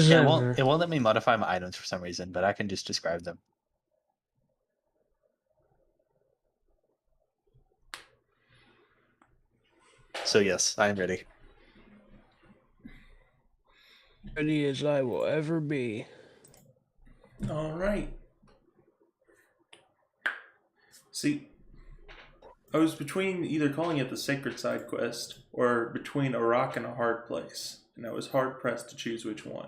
is Yeah, over. it won't let me modify my items for some reason, but I can just describe them. So yes, I am ready. Ready as I will ever be. All right. See, I was between either calling it the Sacred Side Quest or between a rock and a hard place, and I was hard pressed to choose which one.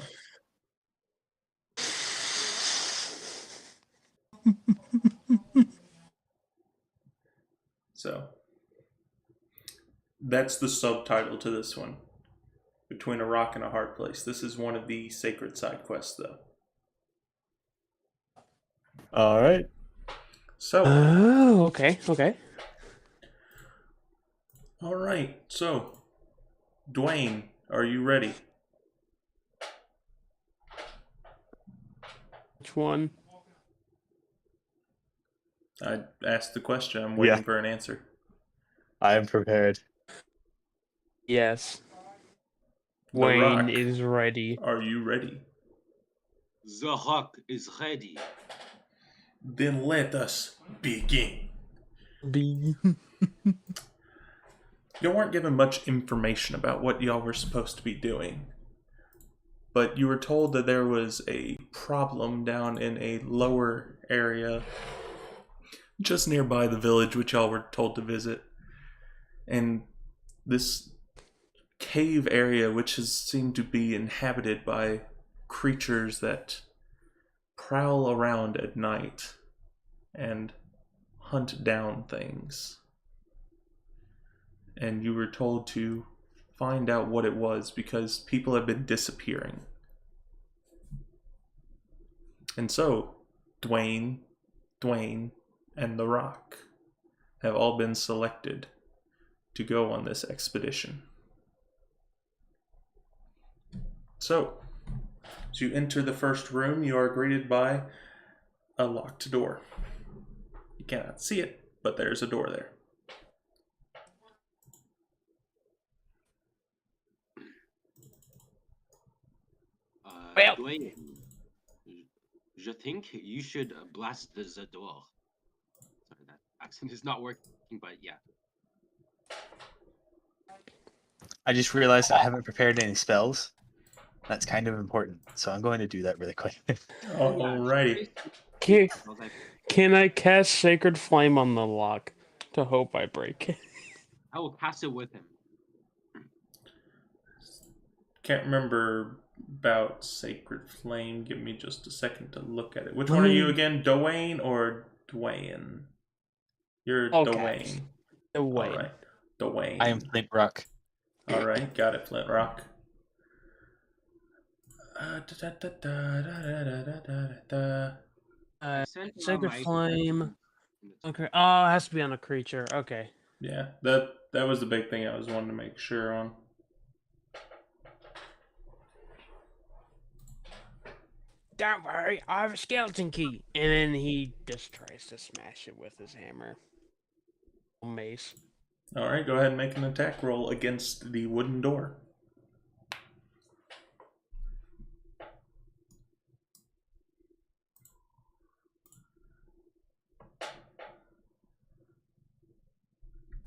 So, that's the subtitle to this one. Between a rock and a hard place. This is one of the Sacred Side Quests, though. All right. So, Oh, okay, okay. all right. So, Dwayne, are you ready? Which one? I asked the question. I'm waiting for an answer. I am prepared. Yes. The Wayne Rock, is ready. are you ready? The Rock is ready. Then let us begin. B. You weren't given much information about what y'all were supposed to be doing, but you were told that there was a problem down in a lower area just nearby the village which y'all were told to visit. And this cave area which has seemed to be inhabited by creatures that prowl around at night and hunt down things. And you were told to find out what it was because people have been disappearing. And so, Dwayne, and The Rock have all been selected to go on this expedition. So, as you enter the first room, you are greeted by a locked door. You cannot see it, but there's a door there. Well. Dwayne, je think you should blast the door. Sorry, that accent is not working, but yeah. I just realized I haven't prepared any spells. That's kind of important, so I'm going to do that really quick. Alrighty. Can I cast Sacred Flame on the lock to hope I break it? I will cast it with him. Can't remember about Sacred Flame. Give me just a second to look at it. Which one are you again? Dwayne or Dwayne? You're All Dwayne. caps. Dwayne. Alright. Dwayne. I am Flint Rock. Alright, got it, Flint Rock. Sacred Flame. Okay. Oh, it has to be on a creature. Okay. Yeah, that was the big thing I was wanting to make sure on. Don't worry, I have a skeleton key. And then he just tries to smash it with his hammer. Mace. Alright, go ahead and make an attack roll against the wooden door.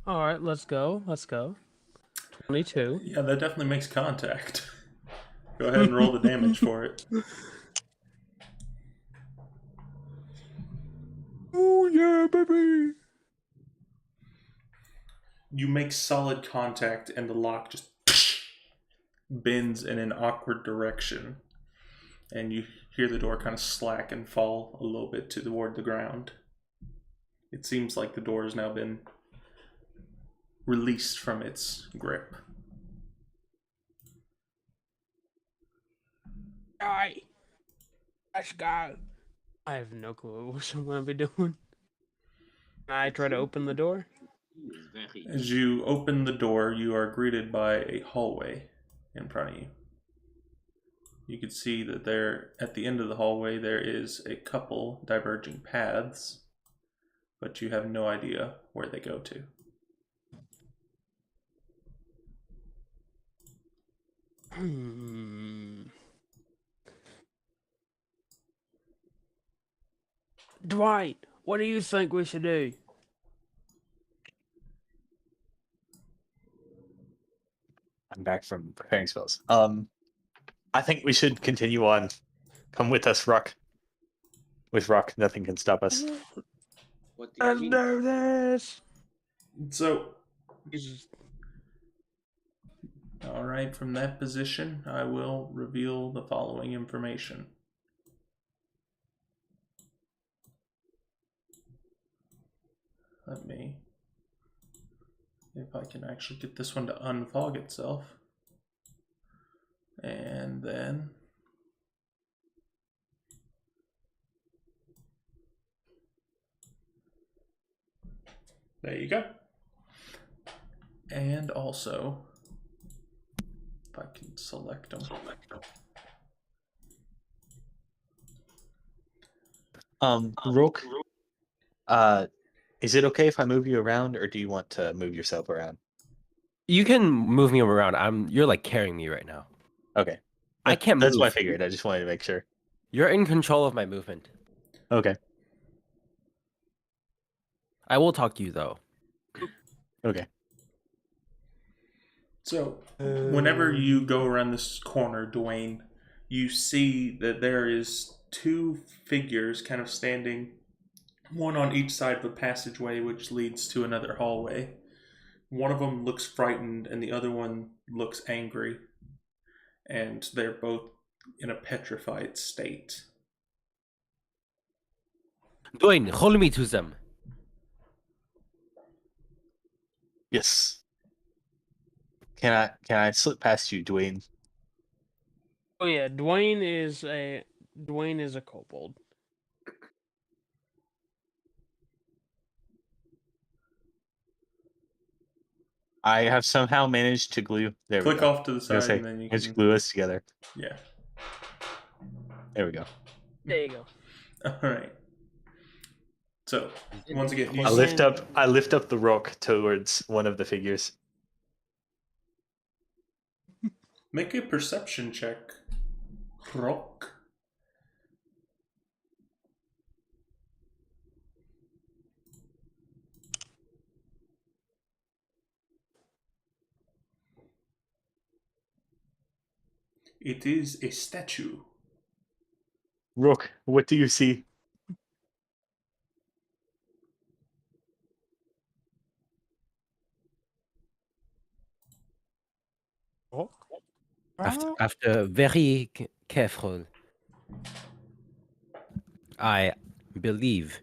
Alright, let's go. 22. Yeah, that definitely makes contact. Go ahead and roll the damage for it. Oh yeah, baby! You make solid contact and the lock just bends in an awkward direction. And you hear the door kind of slack and fall a little bit toward the ground. It seems like the door has now been released from its grip. Alright. Let's go. I have no clue what I'm gonna be doing. I try to open the door. As you open the door, you are greeted by a hallway in front of you. You can see that there, at the end of the hallway, there is a couple diverging paths, but you have no idea where they go to. Dwight, what do you think we should do? I'm back from preparing spells. I think we should continue on. Come with us, Rock. With Rock, nothing can stop us. What do you Let's mean? do this. So, Jesus. all right, from that position, I will reveal the following information. Let me, if I can actually get this one to unfog itself. And then there you go. And also, if I can select them. Rook, is it okay if I move you around, or do you want to move yourself around? You can move me around. You're like carrying me right now. Okay. I can't That's what I move. figured. I just wanted to make sure. You're in control of my movement. Okay. I will talk to you though. Okay. So, whenever you go around this corner, Dwayne, you see that there is two figures kind of standing, one on each side of a passageway which leads to another hallway. One of them looks frightened and the other one looks angry. And they're both in a petrified state. Dwayne, hold me to them. Yes. Can I slip past you, Dwayne? Oh yeah, Dwayne is a kobold. I have somehow managed to glue. There we Click go. off to the I was side gonna and say, then you let's can. glue us together. Yeah. There we go. There you go. Alright. So, once again, you I Close. lift up the rock towards one of the figures. make a perception check. Rock. It is a statue. Rook, what do you see? Oh. After very careful, I believe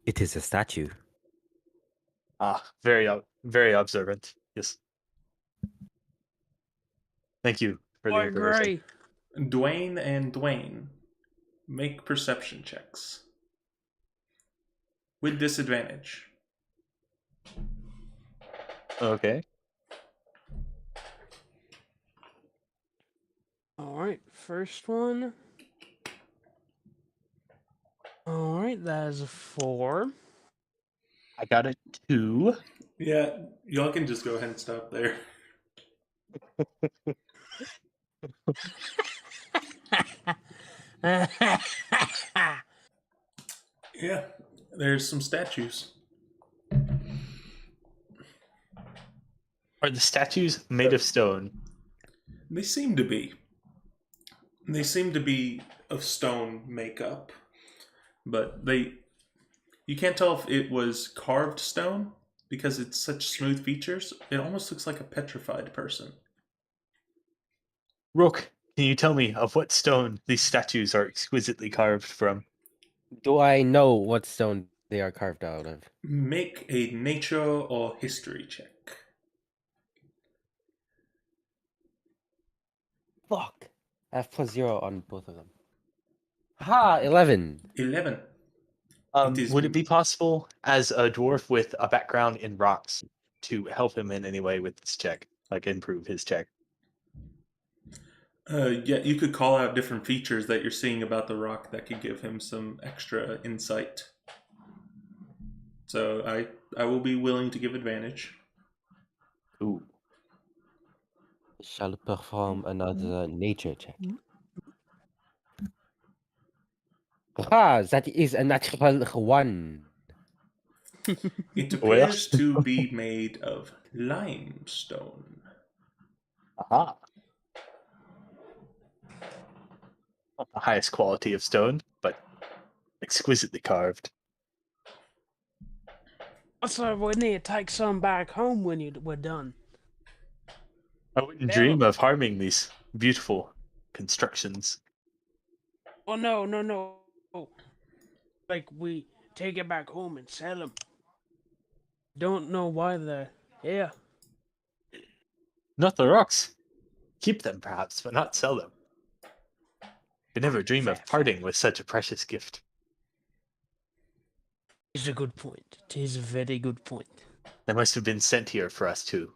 it is a statue. Ah, very observant. Yes. Thank you for the I information. agree. Dwayne and Dwayne, make perception checks. With disadvantage. Okay. Alright, first one. Alright, that is a 4. I got a 2. Yeah, y'all can just go ahead and stop there. Yeah, there's some statues. Are the statues made of stone? They seem to be. They seem to be of stone makeup, but you can't tell if it was carved stone because it's such smooth features. It almost looks like a petrified person. Rook, can you tell me of what stone these statues are exquisitely carved from? Do I know what stone they are carved out of? Make a nature or history check. Fuck. I have +0 on both of them. Ha! 11. 11. Would it be possible, as a dwarf with a background in rocks, to help him in any way with this check? Like, improve his check? Yeah, you could call out different features that you're seeing about the rock that could give him some extra insight. So I will be willing to give advantage. Ooh. Shall perform another nature check. Ah, that is a natural one. It Well. appears to be made of limestone. Aha. Not the highest quality of stone, but exquisitely carved. So we need to take some back home when we're done. I wouldn't Yeah. dream of harming these beautiful constructions. Oh no. Like we take it back home and sell them. Don't know why they're here. Not the rocks. Keep them, perhaps, but not sell them. Could never dream of Fair. parting with such a precious gift. It's a good point. It is a very good point. They must have been sent here for us to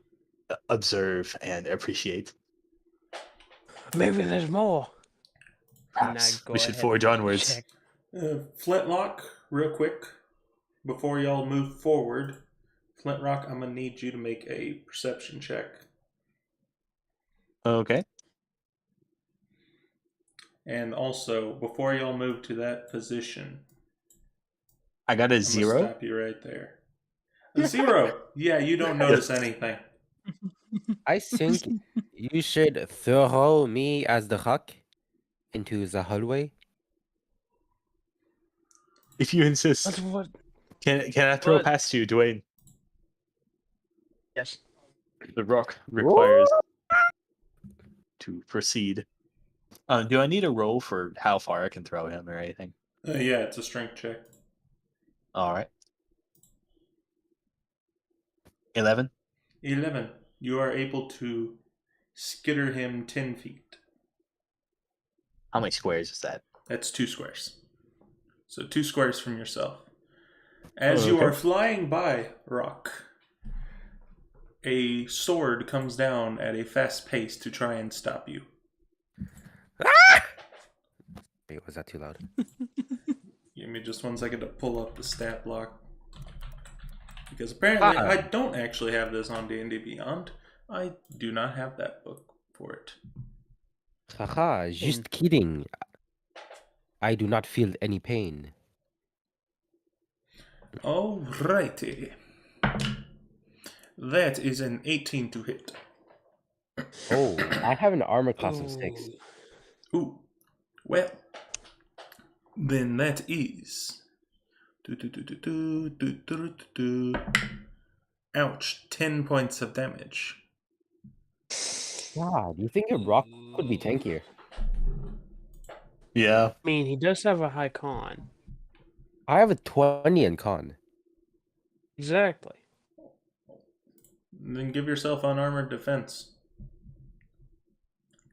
observe and appreciate. Maybe there's more. Perhaps go we should ahead forge and onwards. check. Flintlock, real quick, before y'all move forward, Flintrock, I'm gonna need you to make a perception check. Okay. And also, before y'all move to that position, I got a I'm gonna 0. stop you right there. A 0. Yeah, you don't notice anything. I think you should throw me as the rock into the hallway. If you insist. That's what. Can I throw What? past you, Dwayne? Yes. The rock requires to proceed. Do I need a roll for how far I can throw him or anything? Yeah, it's a strength check. All right. 11. 11. You are able to skitter him 10 feet. How many squares is that? That's 2 squares. So 2 squares from yourself. As you Okay. are flying by, Rock, a sword comes down at a fast pace to try and stop you. Wait, was that too loud? Give me just 1 second to pull up the stat block. Because apparently I don't actually have this on D&D Beyond. I do not have that book for it. Haha, just kidding. I do not feel any pain. Alrighty. That is an 18 to hit. Oh, I have an armor class of 6. Ooh. Well, then that is... Ouch. 10 points of damage. Wow, do you think a rock could be tankier? Yeah. I mean, he does have a high con. I have a 20 in con. Exactly. Then give yourself unarmored defense.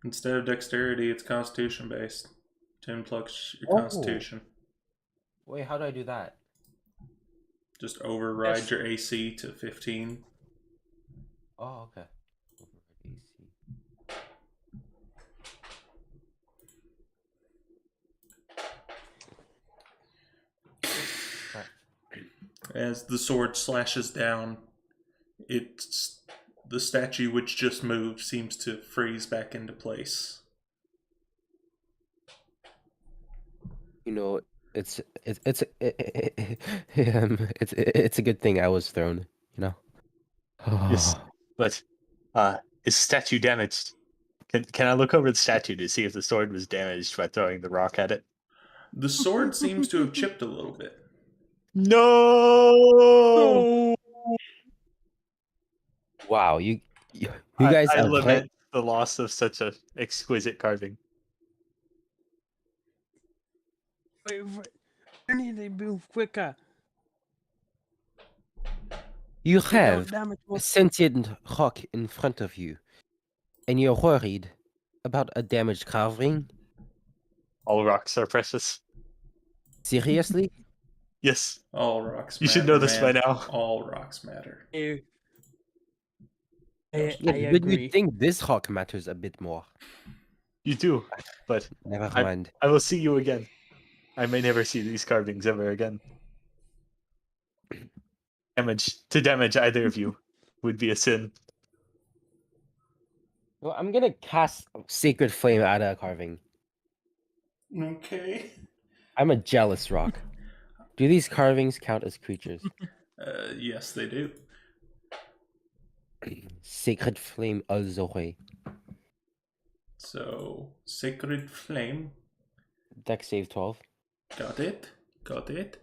Instead of dexterity, it's constitution based. 10 plus your constitution. Wait, how do I do that? Just override Yes. your AC to 15. Oh, okay. As the sword slashes down, it's the statue which just moved seems to freeze back into place. You know, it's it's a good thing I was thrown. You know. Yes. But is the statue damaged? Can I look over the statue to see if the sword was damaged by throwing the rock at it? The sword seems to have chipped a little bit. No! Wow, you guys I are lament the loss of such a exquisite carving. Wait, I need to move quicker. You Don't have damage a my- sentient rock in front of you, and you're worried about a damaged carving? All rocks are precious. Seriously? Yes. All rocks matter. You should know this by man. now. All rocks matter. I Yeah, but agree. you'd think this rock matters a bit more. You do, but Never I- mind. I will see you again. I may never see these carvings ever again. To damage either of you would be a sin. Well, I'm gonna cast Sacred Flame out of a carving. Okay. I'm a jealous rock. Do these carvings count as creatures? Yes, they do. Sacred Flame Azore. So, Sacred Flame. Deck save 12. Got it. Got it.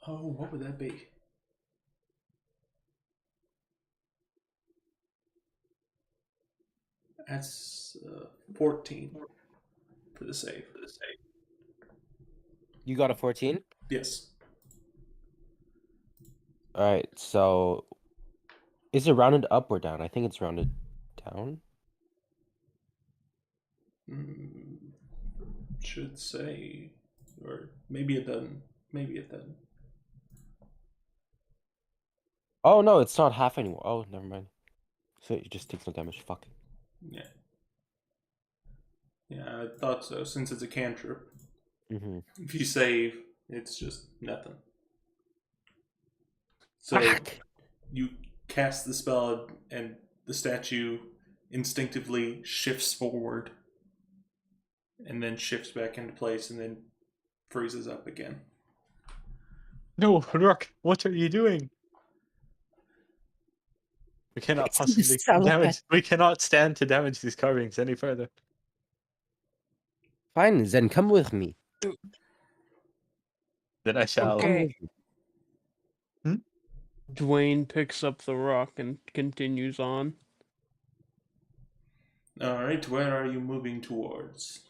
Oh, what would that be? That's 14 for the save. You got a 14? Yes. Alright, so is it rounded up or down? I think it's rounded down. Mm, should say, or maybe it doesn't. Maybe it doesn't. Oh no, it's not half anymore. Oh, never mind. So it just takes no damage. Fuck. Yeah. Yeah, I thought so. Since it's a cantrip, Mm-hmm. if you save, it's just nothing. So Fuck. you cast the spell, and the statue instinctively shifts forward, and then shifts back into place, and then freezes up again. No, Rook, what are you doing? We cannot It's possibly Salapet. damage. We cannot stand to damage these carvings any further. Fine, Zen, come with me. Then I shall. Come Okay. with me. Dwayne picks up the rock and continues on. All right, where are you moving towards?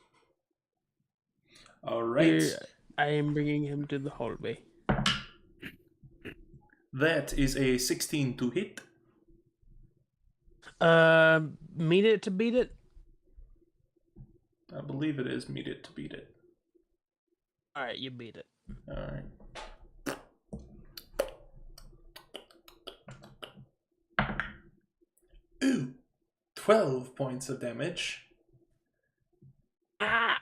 All right, Here, I am bringing him to the hallway. that is a 16 to hit. Meet it to beat it. I believe it is meet it to beat it. All right, you beat it. All right. Ooh, 12 points of damage Ah!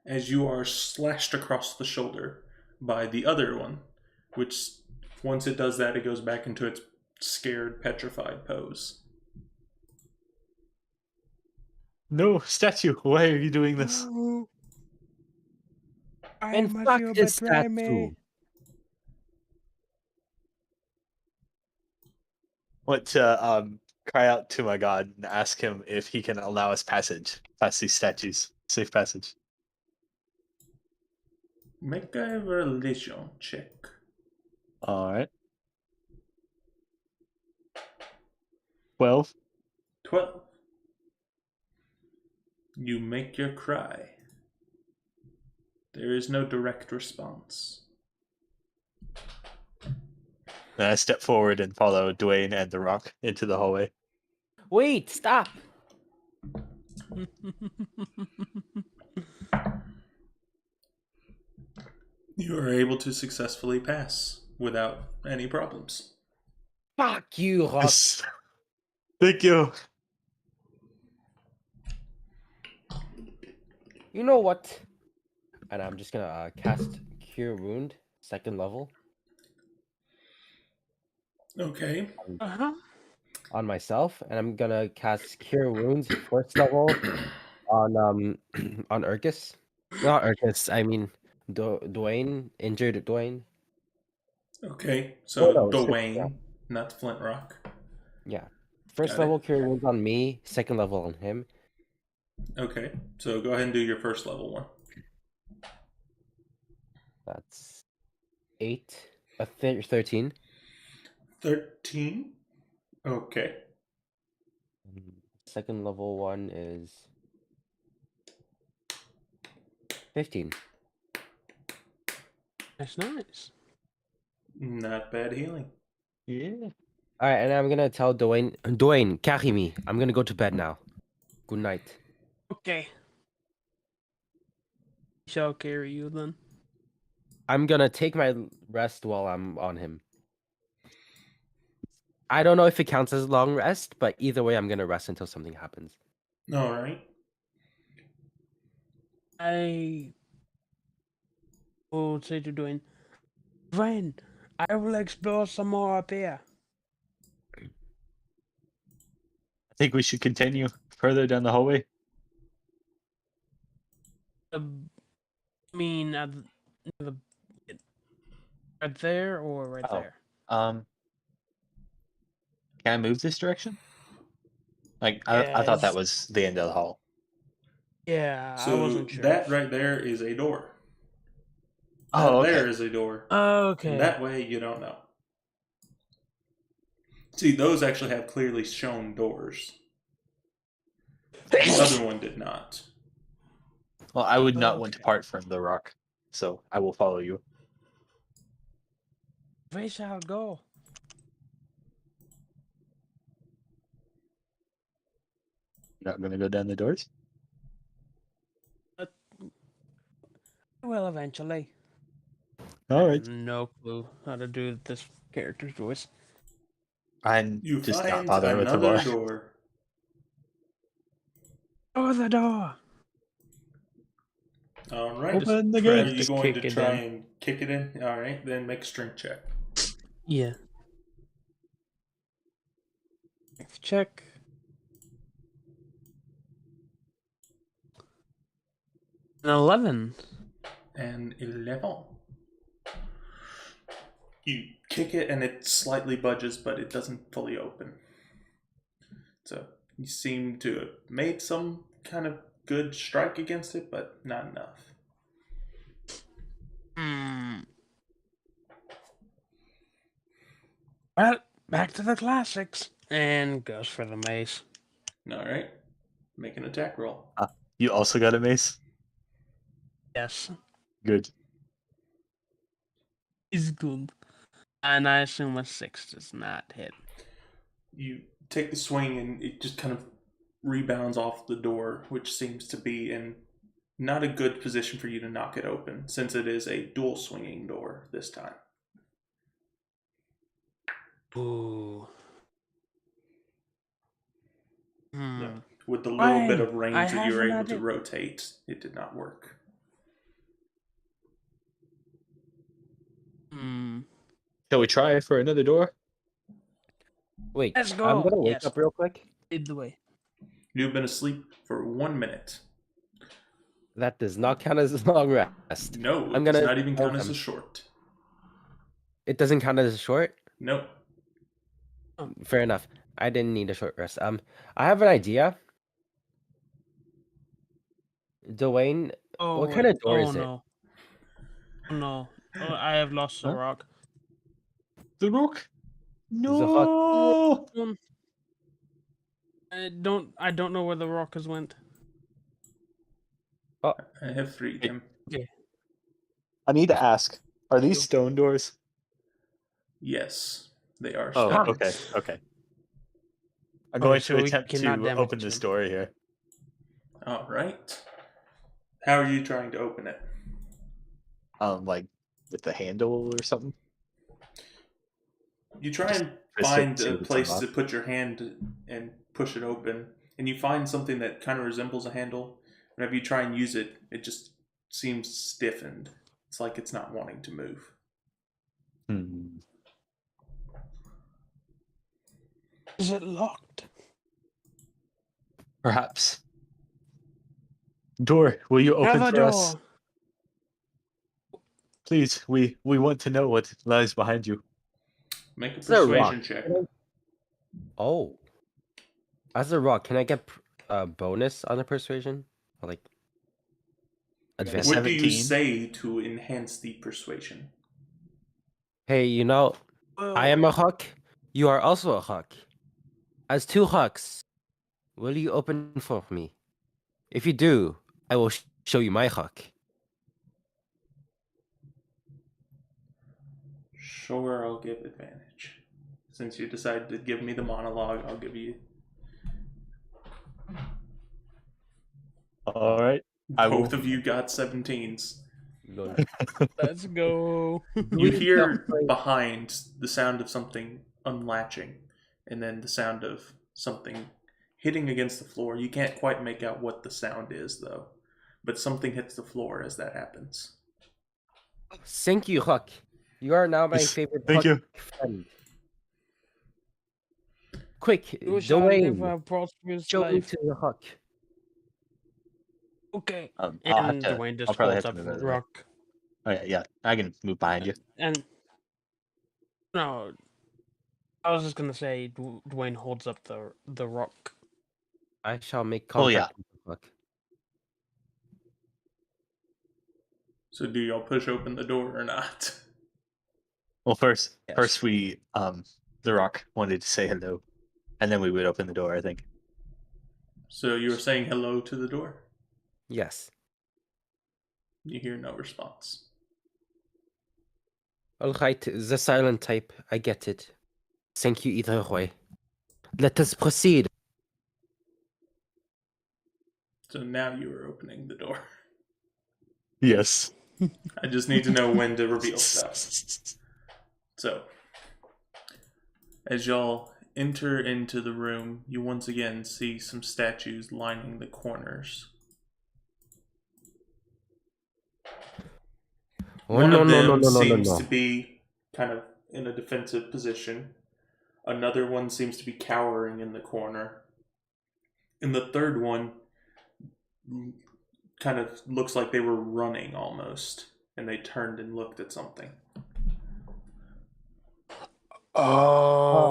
as you are slashed across the shoulder by the other one, which once it does that, it goes back into its scared, petrified pose. No, statue, why are you doing this? No. I And must fuck you this betray me. statue. Want to cry out to my god and ask him if he can allow us passage past these statues. Safe passage. Make a religion check. Alright. 12. 12. You make your cry. There is no direct response. Then I step forward and follow Dwayne and the rock into the hallway. Wait, stop. You are able to successfully pass without any problems. Fuck you, Rock. Yes. Thank you. You know what? And I'm just gonna cast Cure Wound, 2nd level, Okay. Uh-huh. on myself, and I'm gonna cast Cure Wounds, 1st level, on on Urkus. Not Urkus. I mean Dwayne, injured Dwayne. Okay. So no, Dwayne, yeah. not Flint Rock. Yeah. 1st Got level it. Cure Wounds on me, 2nd level on him. Okay. So go ahead and do your first level one. That's 8, 13. 13. Okay. 2nd level one is 15. That's nice. Not bad healing. Yeah. All right, and I'm gonna tell Dwayne, carry me. I'm gonna go to bed now. Good night. Okay. Shall carry you then. I'm gonna take my rest while I'm on him. I don't know if it counts as long rest, but either way, I'm gonna rest until something happens. All right. I will say to Dwayne, Dwayne, I will explore some more up here. think we should continue further down the hallway. I mean, the right there or right Oh. there? Can I move this direction? Like, I Yeah, thought that it's- was the end of the hall. Yeah, I So wasn't sure. that right there is a door. Oh, That there okay. is a door. Okay. And that way you don't know. See, those actually have clearly shown doors. The other one did not. Well, I would not want to Okay. part from the rock, so I will follow you. We shall go. Not gonna go down the doors? Well, eventually. Alright. No clue how to do this character's voice. I'm You just not find bothering with the another bar. door. Oh, the door. All right. Open the Are gate. you Just going kick to it try in. and kick it in? All right. Then make a strength check. Yeah. Let's check. An 11. And 11. You kick it and it slightly budges, but it doesn't fully open. So you seem to have made some kind of good strike against it, but not enough. Well, back to the classics. And goes for the mace. All right. Make an attack roll. You also got a mace? Yes. Good. Is good. And I assume a 6 does not hit. You take the swing and it just kind of rebounds off the door, which seems to be in not a good position for you to knock it open, since it is a dual swinging door this time. Ooh. Yeah. With the little bit Fine. of range I that you were have able an to idea. rotate, it did not work. Shall we try for another door? Wait, Let's I'm go. gonna wake Yes. up real quick. Lead the way. You've been asleep for 1 minute. That does not count as a long rest. No, I'm it does gonna not even tell count as them. a short. It doesn't count as a short. Nope. Fair enough. I didn't need a short rest. I have an idea. Dwayne, Oh, what kind of door is it? no. Oh, no. Oh, I have lost the Huh? rock. The rock? The fuck? No! I don't know where the rockers went. I have freed him. I need to ask, are these stone doors? Yes, they are. Oh, stone. okay, okay. I'm Okay, going so to we attempt cannot to damage open this him. door here. All right. How are you trying to open it? Like with the handle or something. You try Just and twist it find to a the place top. to put your hand and push it open, and you find something that kind of resembles a handle. Whenever you try and use it, it just seems stiffened. It's like it's not wanting to move. Is it locked? Perhaps. Door, will you open Have a for us? door. Please, we want to know what lies behind you. Make a It's a rock. persuasion check. Oh, as a rock, can I get a bonus on the persuasion? Or like advantage? What do you 17. say to enhance the persuasion? Hey, you know, I am a hawk. You are also a hawk. As two hawks, will you open for me? If you do, I will show you my hawk. Sure, I'll give advantage. Since you decided to give me the monologue, I'll give you. All right. I will- Both of you got 17s. Let's go. You hear behind the sound of something unlatching, and then the sound of something hitting against the floor. You can't quite make out what the sound is, though. But something hits the floor as that happens. Thank you, hawk. You are now my Yes, favorite thank hawk you. friend. Quick, You shall live Dwayne, a prosperous show me life. to the Huck. Okay. I'll have And to. Dwayne just I'll probably holds have to up move out of a the way. rock. Oh yeah. I can move behind you. And no, I was just gonna say Dwayne holds up the rock. I shall make Oh, yeah. contact with the Huck. So do y'all push open the door or not? Well, first Yes. we the Rock wanted to say hello, and then we would open the door. I think. So you were saying hello to the door? Yes. You hear no response. All right, the silent type. I get it. Thank you either way. Let us proceed. So now you are opening the door. Yes. I just need to know when to reveal stuff. So, as y'all enter into the room, you once again see some statues lining the corners. Oh, One no, of no, them no, no, no, no, seems no. to be kind of in a defensive position. Another one seems to be cowering in the corner. And the third one kind of looks like they were running almost. And they turned and looked at something.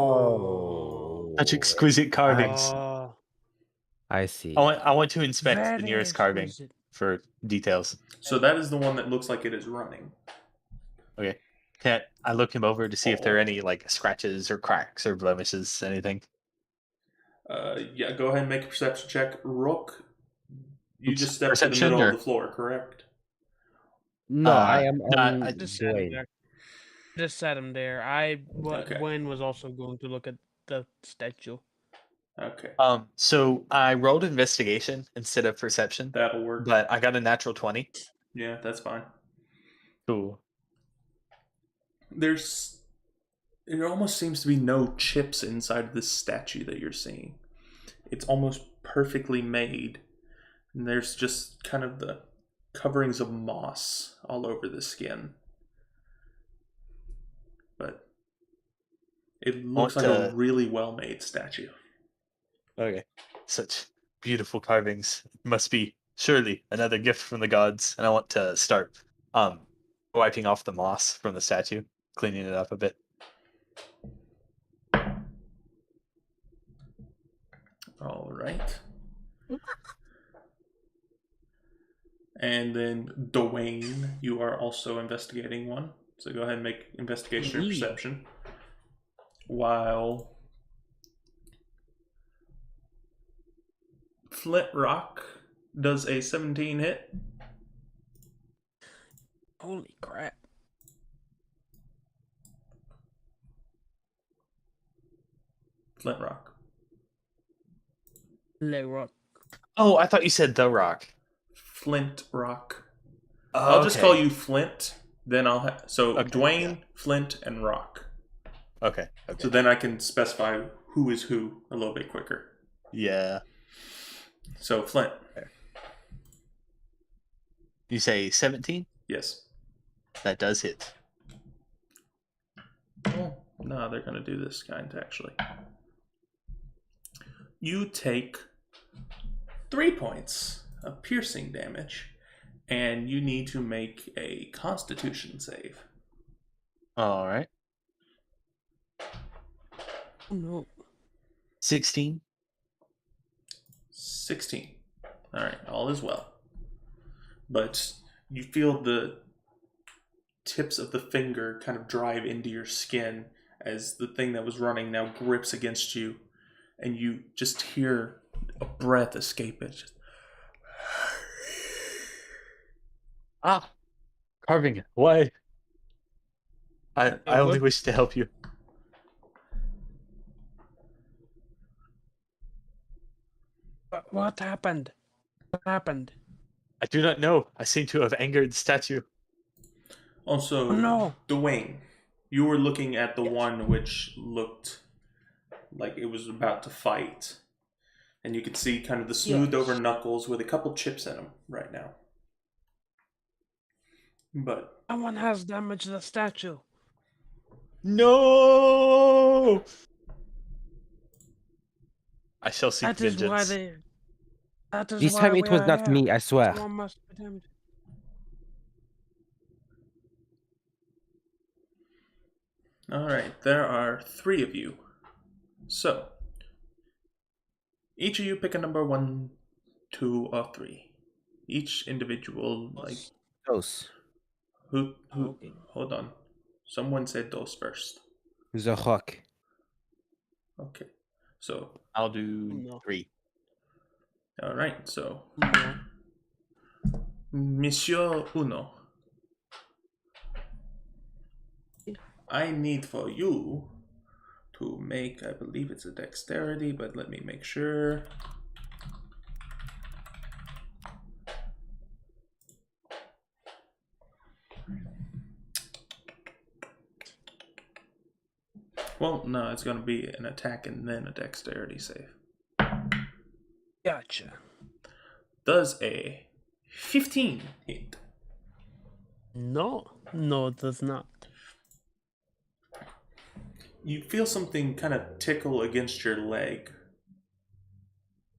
Oh. Such exquisite carvings. Oh. I see. I want to inspect the Very nearest carving exquisite. for details. So that is the one that looks like it is running. Okay. Can I look him over to see if there are any like scratches or cracks or blemishes, anything? Yeah, go ahead and make a perception check. Rook, you Oops, just stepped to the perception middle or- of the floor, correct? No, I am no, on I Just set him Dwayne. there. Just set him there. Okay. Dwayne was also going to look at the statue. Okay, So I rolled investigation instead of perception, that'll work. but I got a natural 20. Yeah, that's fine. Cool. There almost seems to be no chips inside of this statue that you're seeing. It's almost perfectly made. And there's just kind of the coverings of moss all over the skin. But it looks like a really well-made statue. Okay. Such beautiful carvings. Must be surely another gift from the gods. And I want to start wiping off the moss from the statue, cleaning it up a bit. All right. And then Dwayne, you are also investigating one. So go ahead and make investigation or Me? perception. While Flint Rock does a 17 hit. Holy crap. Flint Rock. Le rock. Oh, I thought you said the Rock. Flint Rock. Oh, I'll just call you Flint. Then I'll have Okay, Dwayne, yeah. Flint, and Rock. Okay. So then I can specify who is who a little bit quicker. Yeah. So Flint. You say 17? Yes. That does hit. Oh, no, they're going to do this kind, actually. You take 3 points of piercing damage, and you need to make a Constitution save. All right. Oh no. 16. 16. All right, all is well. But you feel the tips of the finger kind of drive into your skin as the thing that was running now grips against you, and you just hear a breath escape it. Just... Ah, carving. Why? I only wish to help you. What happened? What happened? I do not know. I seem to have angered the statue. Also, Oh, no. Dwayne, you were looking at the one which looked like it was about to fight. And you could see kind of the smoothed over knuckles with a couple chips in them right now. But Someone has damaged the statue. No! I shall seek That is why vengeance. they. That is This why time we it was are not here. me, I swear. Someone must be damned. All right, there are 3 of you. So, each of you pick a number 1, 2, or 3. Each individual, like, Dos. who, Okay. hold on. Someone said those first. The rock. Okay, so, I'll do No. 3. all right, so, No. Monsieur Uno, I need for you to make, I believe it's a dexterity, but let me make sure. Well, no, it's going to be an attack and then a dexterity save. Gotcha. Does a 15 hit? No. No, it does not. You feel something kind of tickle against your leg.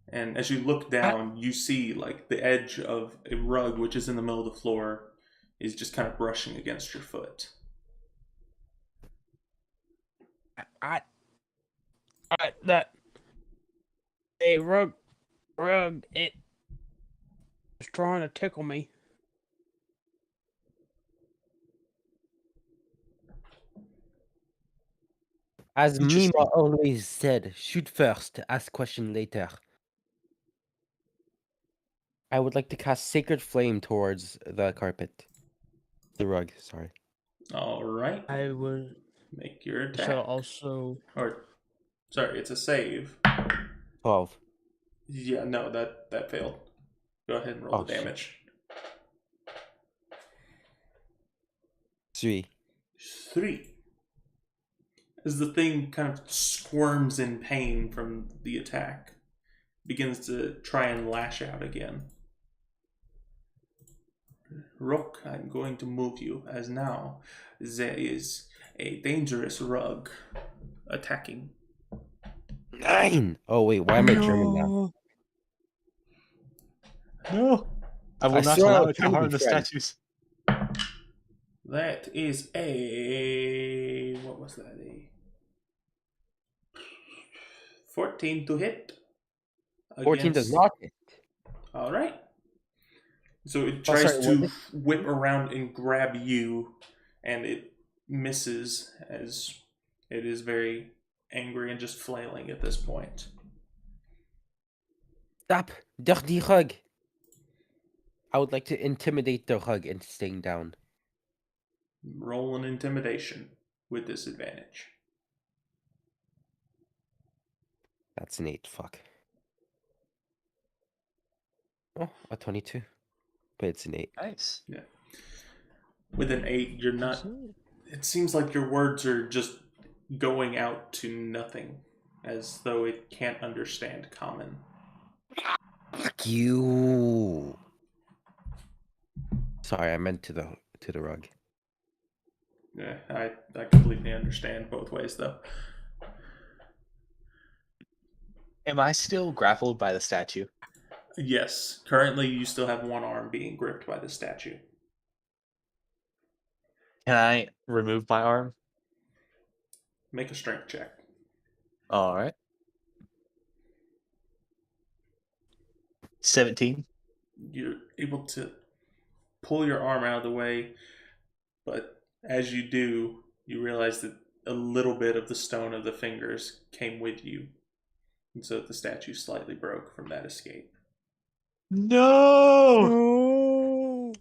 And as you look down, you see like the edge of a rug, which is in the middle of the floor, is just kind of brushing against your foot. That. Hey, rug. It was trying to tickle me. As Interesting. Mima always said, shoot first, ask question later. I would like to cast Sacred Flame towards the carpet. The rug, sorry. All right. I will. Make your attack. Shall also. Or, sorry, it's a save. 12. Yeah, no, that failed. Go ahead and roll Oh, the shit. damage. 3. 3. As the thing kind of squirms in pain from the attack, begins to try and lash out again. Rook, I'm going to move you, as now there is a dangerous rug attacking. 9! Oh, wait, why am I German now? No! I will I not swear I allow was it to trying to be harm the friends. statues. That is a... what was that? A 14 to hit. 14 does against- not hit. All right. So it Oh, tries sorry, to what whip around and grab you, and it misses as it is very angry and just flailing at this point. Stop! Dirty rug! I would like to intimidate the rug into staying down. Roll an intimidation with disadvantage. That's an 8, fuck. Oh, a 22. But it's an 8. Nice. With an 8, you're not. It seems like your words are just going out to nothing, as though it can't understand common. Fuck you! Sorry, I meant to the rug. Yeah, I completely understand both ways, though. Am I still grappled by the statue? Yes, currently you still have one arm being gripped by the statue. Can I remove my arm? Make a strength check. All right. 17. You're able to pull your arm out of the way, but as you do, you realize that a little bit of the stone of the fingers came with you, and so the statue slightly broke from that escape. No! No.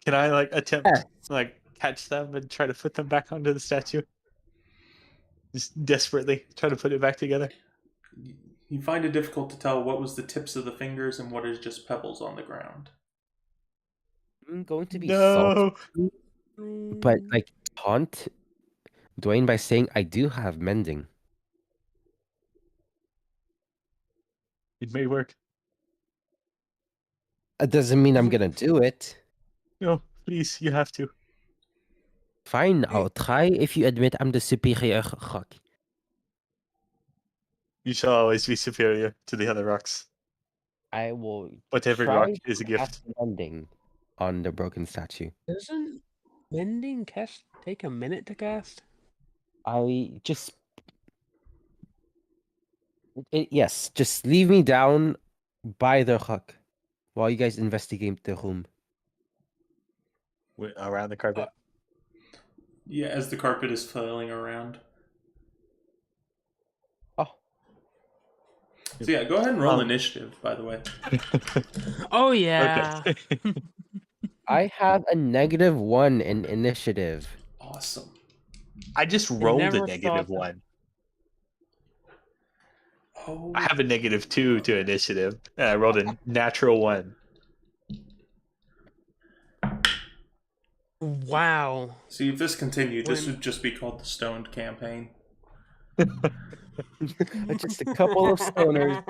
Can I like attempt Yeah. like catch them and try to put them back onto the statue? Just desperately try to put it back together. You find it difficult to tell what was the tips of the fingers and what is just pebbles on the ground. I'm going to be salty, No. but like taunt Dwayne by saying I do have mending. It may work. It doesn't mean I'm gonna do it. No, please, you have to. Fine, I'll try if you admit I'm the superior rock. You shall always be superior to the other rocks. I will But every try rock to is a gift. cast mending on the broken statue. Doesn't mending cast take a minute to cast? I just yes, just leave me down by the hut while you guys investigate the room. Around the carpet. Yeah, as the carpet is flailing around. Oh, So yeah, go ahead and roll Um, initiative, by the way. Oh yeah. Okay. I have a -1 in initiative. Awesome. I just rolled a never negative thought that- one. Oh, I have a -2 to initiative, and I rolled a natural 1. Wow. see, if this continued, this When- would just be called the Stoned Campaign. Just a couple of stoners.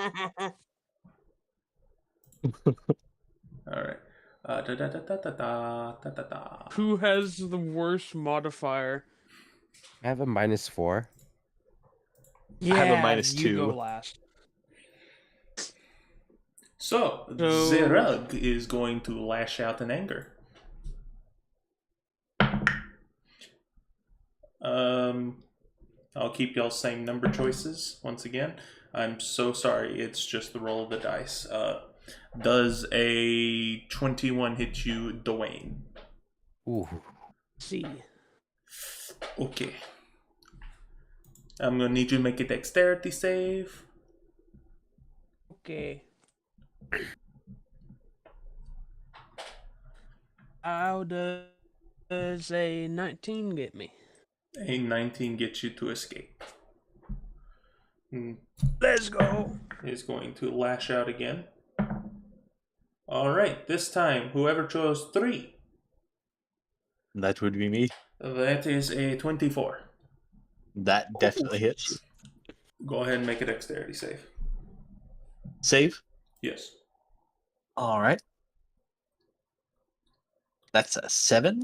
All right. Da da da da da da da da da. Who has the worst modifier? I have a -4. Yeah, have a you go -2. last. So, So- Zerug is going to lash out in anger. I'll keep y'all's same number choices once again. I'm so sorry, it's just the roll of the dice. Does a 21 hit you, Dwayne? Ooh. See. Okay. I'm gonna need you to make a dexterity save. Okay. How does a 19 get me? A 19 gets you to escape. Let's go. Is going to lash out again. Alright, this time, whoever chose 3. That would be me. That is a 24. That definitely hits. Go ahead and make a dexterity save. Save. Yes. All right. That's a 7.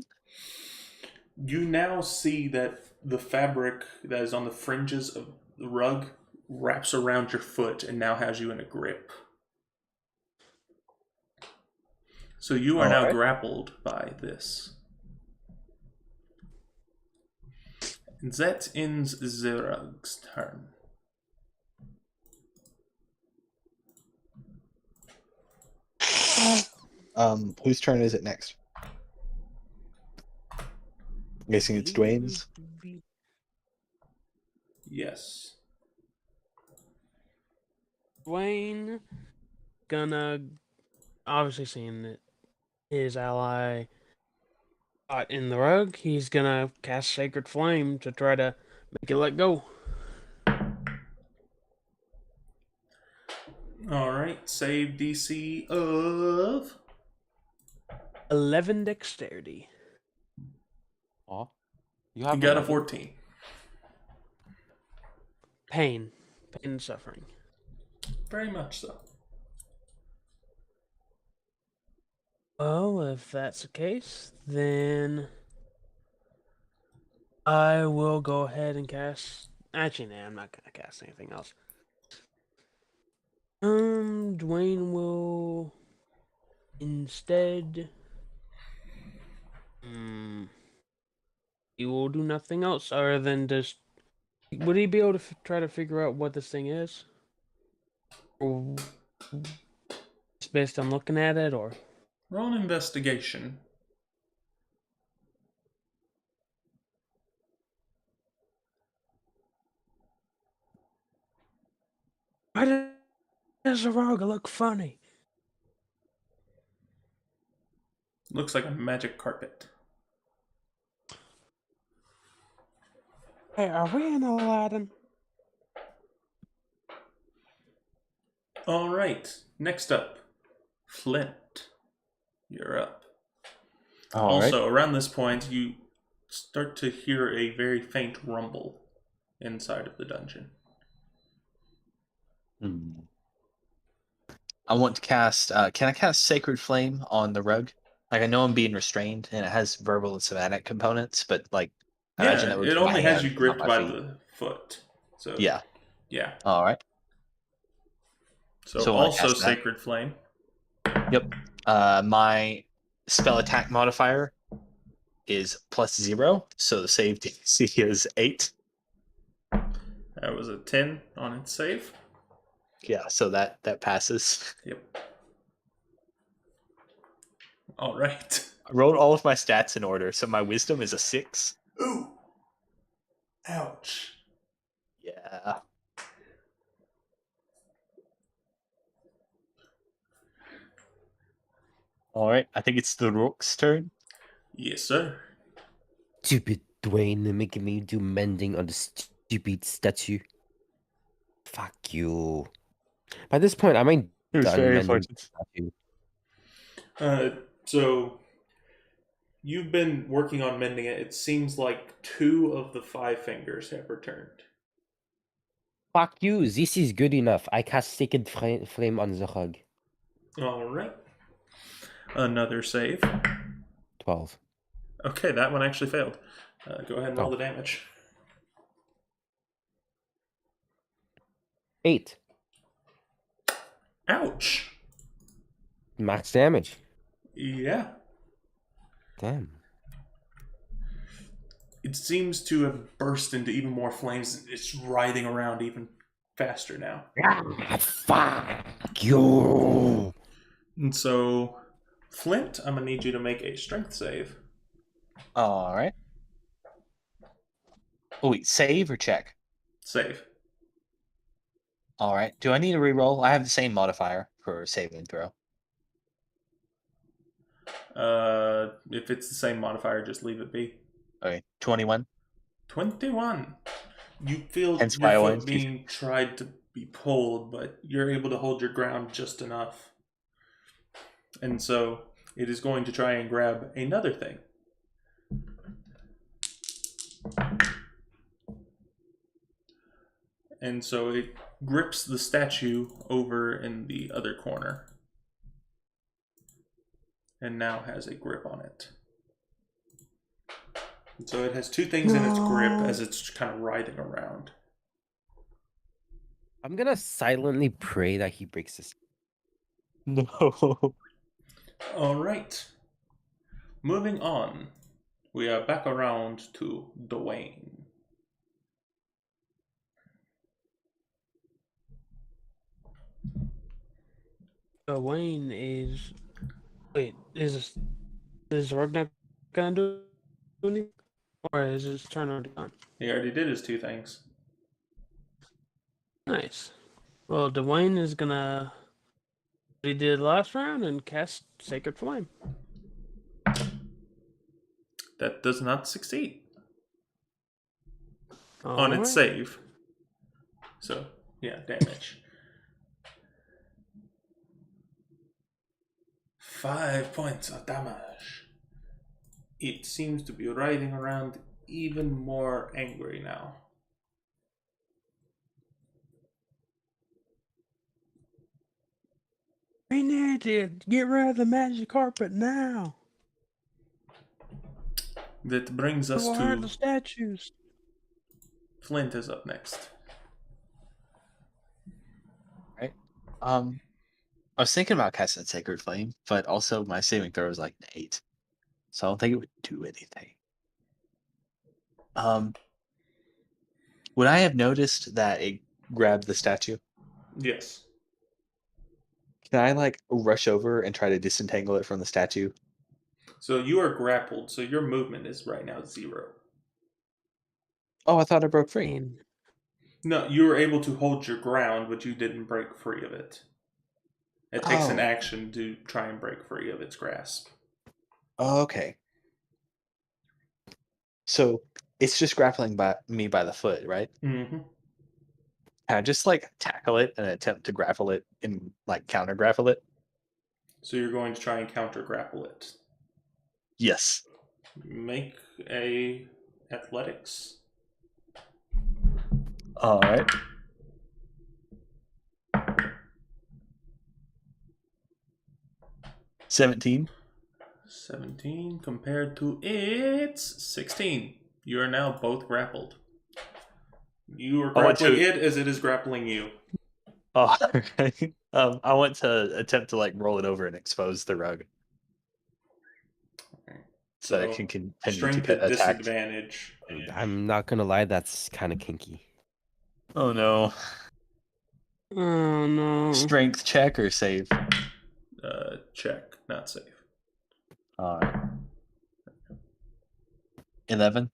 You now see that the fabric that is on the fringes of the rug wraps around your foot and now has you in a grip. So you are now Alright. grappled by this. That ends Zerug's turn. Whose turn is it next? I'm guessing it's Dwayne's. Yes. Dwayne gonna obviously seeing that his ally got in the rug, he's gonna cast Sacred Flame to try to make it let go. Alright, save DC of 11 dexterity. Aw. you got a 14. Pain and suffering. Very much so. Well, if that's the case, then I will go ahead and cast. Actually, nah, I'm not gonna cast anything else. Dwayne will instead. He will do nothing else other than just. Would he be able to try to figure out what this thing is? Or just based on looking at it, or Roll an investigation. why does the rug look funny? Looks like a magic carpet. Hey, are we in Aladdin? Alright, next up, Flint. You're up. All right. Also, around this point, you start to hear a very faint rumble inside of the dungeon. I want to cast. Can I cast Sacred Flame on the rug? Like, I know I'm being restrained, and it has verbal and somatic components, but like, I imagine that would it be only my has hand, you gripped not my by feet. the foot. So Yeah. yeah. All right. So, So I'll also cast that. Sacred Flame. Yep. My spell attack modifier is +0, so the save DC is 8. That was a 10 on its save. Yeah, so that passes. Yep. All right. I rolled all of my stats in order, so my wisdom is a 6. Ooh. Ouch. Yeah. All right, I think it's the Rook's turn. Yes, sir. Stupid Dwayne making me do mending on the stupid statue. Fuck you. By this point, I might It was done very mending the unfortunate. statue. So you've been working on mending it. It seems like 2 of the 5 fingers have returned. Fuck you. This is good enough. I cast Sacred Flame on the hug. All right. Another save. 12. Okay, that one actually failed. Go ahead and roll Oh. the damage. 8. Ouch. Max damage. Yeah. Damn. It seems to have burst into even more flames. It's writhing around even faster now. Ah, fuck you. And so, Flint, I'm going to need you to make a strength save. All right. Oh, wait, save or check? Save. All right. Do I need a reroll? I have the same modifier for saving throw. If it's the same modifier, just leave it be. Okay, 21. 21. You feel Hence your why I foot wanted to- being tried to be pulled, but you're able to hold your ground just enough. And so it is going to try and grab another thing. And so it grips the statue over in the other corner. And now has a grip on it. And so it has 2 things in its grip as it's kind of writhing around. I'm gonna silently pray that he breaks this. No. All right. Moving on. We are back around to Dwayne. Wayne is. Wait, is Ragnar gonna do anything? Or is his turn already gone? He already did his 2 things. Nice. Well, Dwayne is gonna. What he did last round and cast Sacred Flame. That does not succeed on Alright. its save. So, yeah, damage. 5 points of damage. It seems to be writhing around even more angry now. We need to get rid of the magic carpet now. That brings us Where are the to statues? Flint is up next. I was thinking about casting Sacred Flame, but also my saving throw is like an 8. So I don't think it would do anything. Would I have noticed that it grabbed the statue? Yes. Can I like rush over and try to disentangle it from the statue? So you are grappled, so your movement is right now 0. Oh, I thought I broke free. No, you were able to hold your ground, but you didn't break free of it. It takes an Oh. action to try and break free of its grasp. Oh, okay. So it's just grappling me by the foot, right? Mm-hmm. Can I just like tackle it and attempt to grapple it and like counter grapple it? So you're going to try and counter grapple it. Yes. Make a athletics. All right. $17. 17 compared to its 16. You are now both grappled. You are I want grappling to- it as it is grappling you. Oh, okay. I want to attempt to like roll it over and expose the rug so I can continue strength to at attack. disadvantage. I'm not gonna lie, that's kind of kinky. Oh no! Oh no. Strength check or save? Check, not save. 11.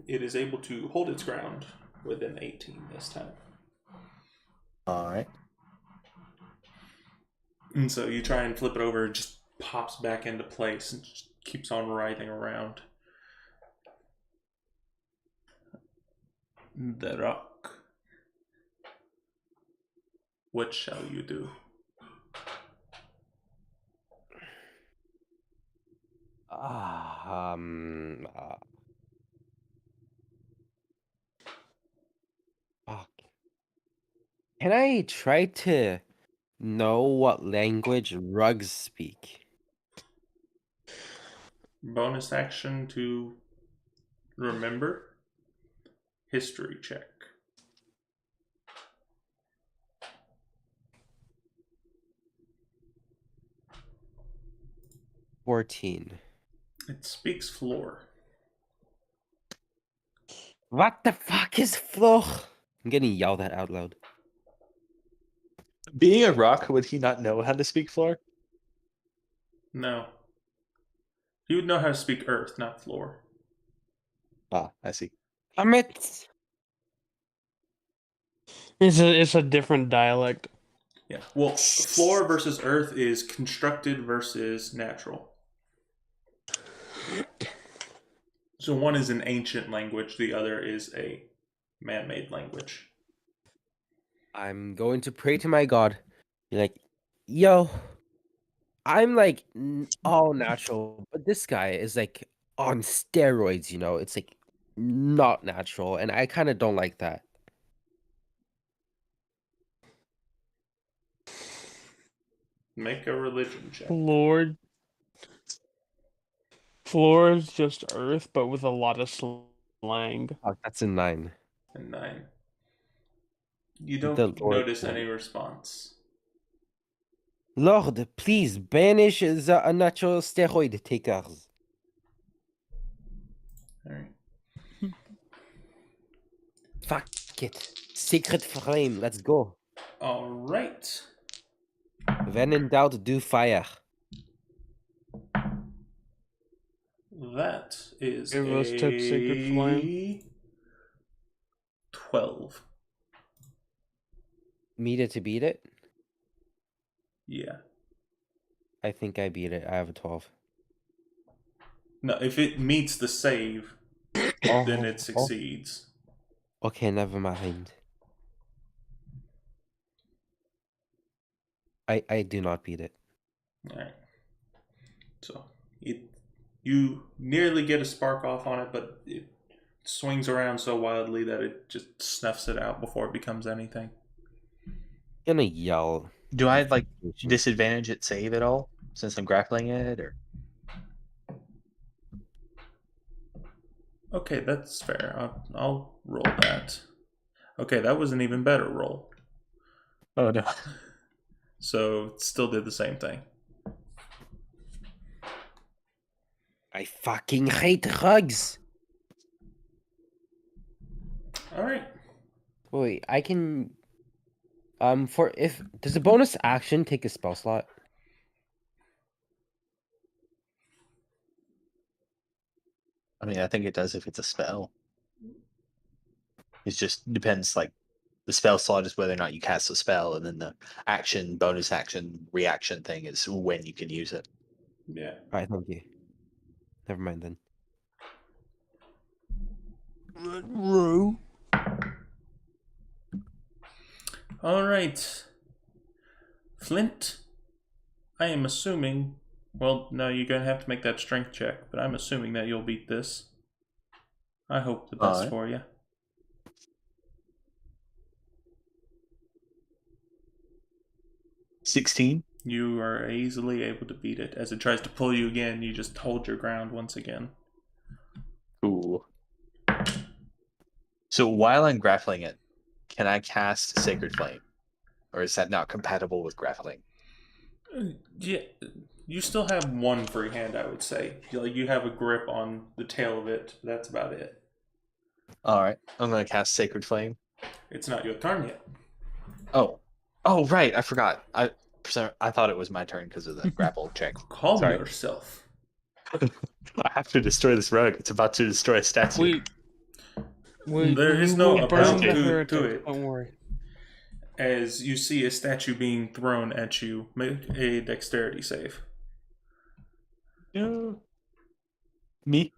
It is able to hold its ground within 18 this time. All right. And so you try and flip it over, it just pops back into place and just keeps on writhing around. The rock. What shall you do? Ah, fuck. Can I try to know what language rugs speak? Bonus action to remember. History check. $14. It speaks floor. What the fuck is floor? I'm getting yelled at out loud. Being a rock, would he not know how to speak floor? No. He would know how to speak earth, not floor. Ah, I see. Damn it! It's a different dialect. Yeah. Well, floor versus earth is constructed versus natural. So one is an ancient language, the other is a man-made language. I'm going to pray to my God. Be like, yo, I'm like all natural, but this guy is like on steroids, you know? It's like not natural, and I kind of don't like that. Make a religion check. Floor is just Earth, but with a lot of slang. Oh, that's a 9. And 9. You The don't Lord notice one. any response. Lord, please banish the unnatural steroid takers. Alright. Fuck it. Sacred flame, let's go. Alright. When in doubt, do fire. That is Give us took Sacred Flame. 12. Meet it to beat it? Yeah. I think I beat it. I have a 12. No, if it meets the save, then it Oh, succeeds. okay, never mind. I do not beat it. Alright. So you nearly get a spark off on it, but it swings around so wildly that it just snuffs it out before it becomes anything. Gonna yell. Do I like disadvantage at save at all since I'm grappling it, or? Okay, that's fair. I'll roll that. Okay, that was an even better roll. Oh no. So it still did the same thing. I fucking hate rugs. Alright. Wait, I can. For if does a bonus action take a spell slot? I mean, I think it does if it's a spell. It just depends, like, the spell slot is whether or not you cast a spell, and then the action, bonus action, reaction thing is when you can use it. Yeah. Alright, thank you. Never mind then. Rue. Alright. Flint, I am assuming. Well, no, you're going to have to make that strength check, but I'm assuming that you'll beat this. I hope the best Alright. for you. $16. You are easily able to beat it. As it tries to pull you again, you just hold your ground once again. Cool. So while I'm grappling it, can I cast Sacred Flame? Or is that not compatible with grappling? Yeah, you still have one free hand, I would say. You have a grip on the tail of it. But that's about it. Alright, I'm gonna cast Sacred Flame. It's not your turn yet. Oh. Oh, right, I forgot. I thought it was my turn because of the grapple check. Calm Sorry. yourself. I have to destroy this rug. It's about to destroy a statue. There is no will burn about the to heretic, it. Don't worry. As you see a statue being thrown at you, make a dexterity save. No. Me?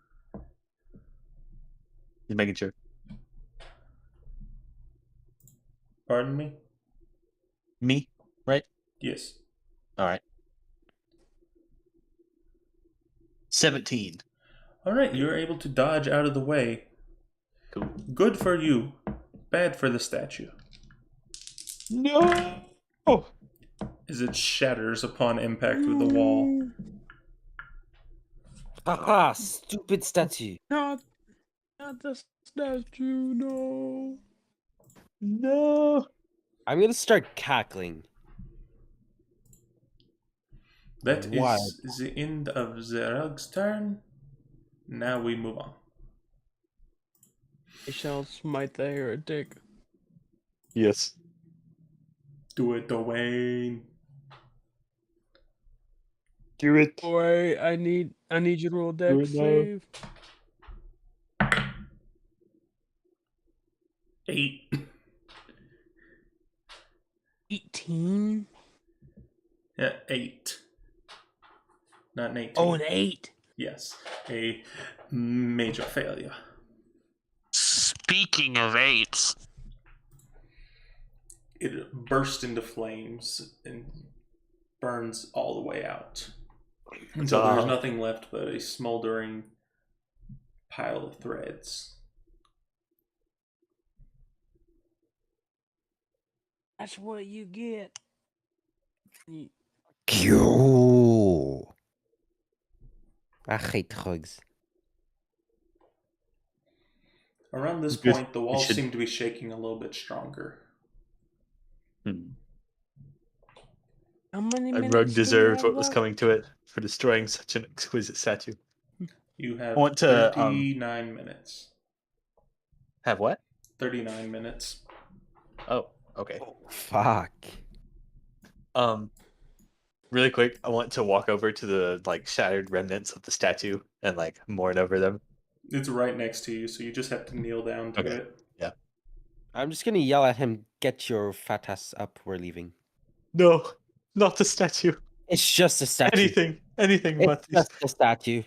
Just making sure. Pardon me? Me, right? Yes. Alright. 17. Alright, you're able to dodge out of the way. Cool. Good for you. Bad for the statue. No! Oh! As it shatters upon impact with the wall. Haha, stupid statue. Not the statue, no. No! I'm gonna start cackling. That Why? is the end of Zerug's turn. Now we move on. I shall smite the heretic. Yes. Do it, Dwayne. Do it. Boy, I need you to roll Do dex it now. save. 8. 18. Yeah, 8. Not an 18. Oh, an 8. Yes. A major failure. Speaking of 8s. It bursts into flames and burns all the way out. Until there's nothing left but a smoldering pile of threads. That's what you get. Q. I hate drugs. Around this Good. point, the We walls should- seem to be shaking a little bit stronger. How many A minutes rug do we deserved have what was left? coming to it for destroying such an exquisite statue. You have I want to, 39 minutes. Have what? 39 minutes. Oh, okay. Fuck. Really quick, I want to walk over to the shattered remnants of the statue and mourn over them. It's right next to you, so you just have to kneel down to Okay. it. I'm just gonna yell at him, get your fat ass up, we're leaving. No, not the statue. It's just a statue. Anything but It's just a statue.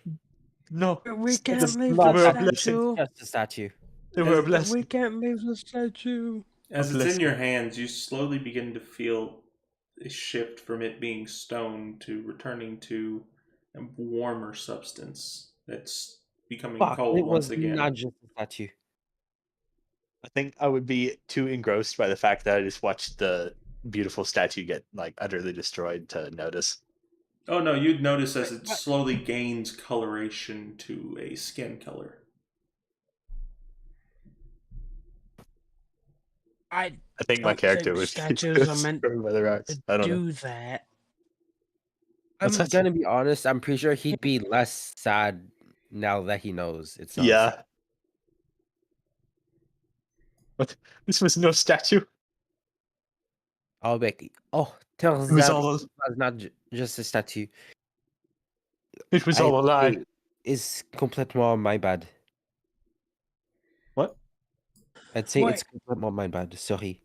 no. We can't It's leave not the a blessing. statue. Just a statue. They were a We We blessing. can't leave the statue. As A it's in blessing. your hands, you slowly begin to feel a shift from it being stone to returning to a warmer substance that's becoming Fuck, cold it once was again. not just a statue. I think I would be too engrossed by the fact that I just watched the beautiful statue get utterly destroyed to notice. Oh no, you'd notice as it slowly gains coloration to a skin color. I I think my don't character think was statues are meant destroyed by the rocks. I don't know. do that. I'm That's gonna be honest, I'm pretty sure he'd be less sad now that he knows it's not. Yeah. What? This was no statue. I'll be oh, turns It was out all. it was not just a statue. It was all a lie. It's complètement my bad. What? I'd say it's Wait. complètement my bad. Sorry.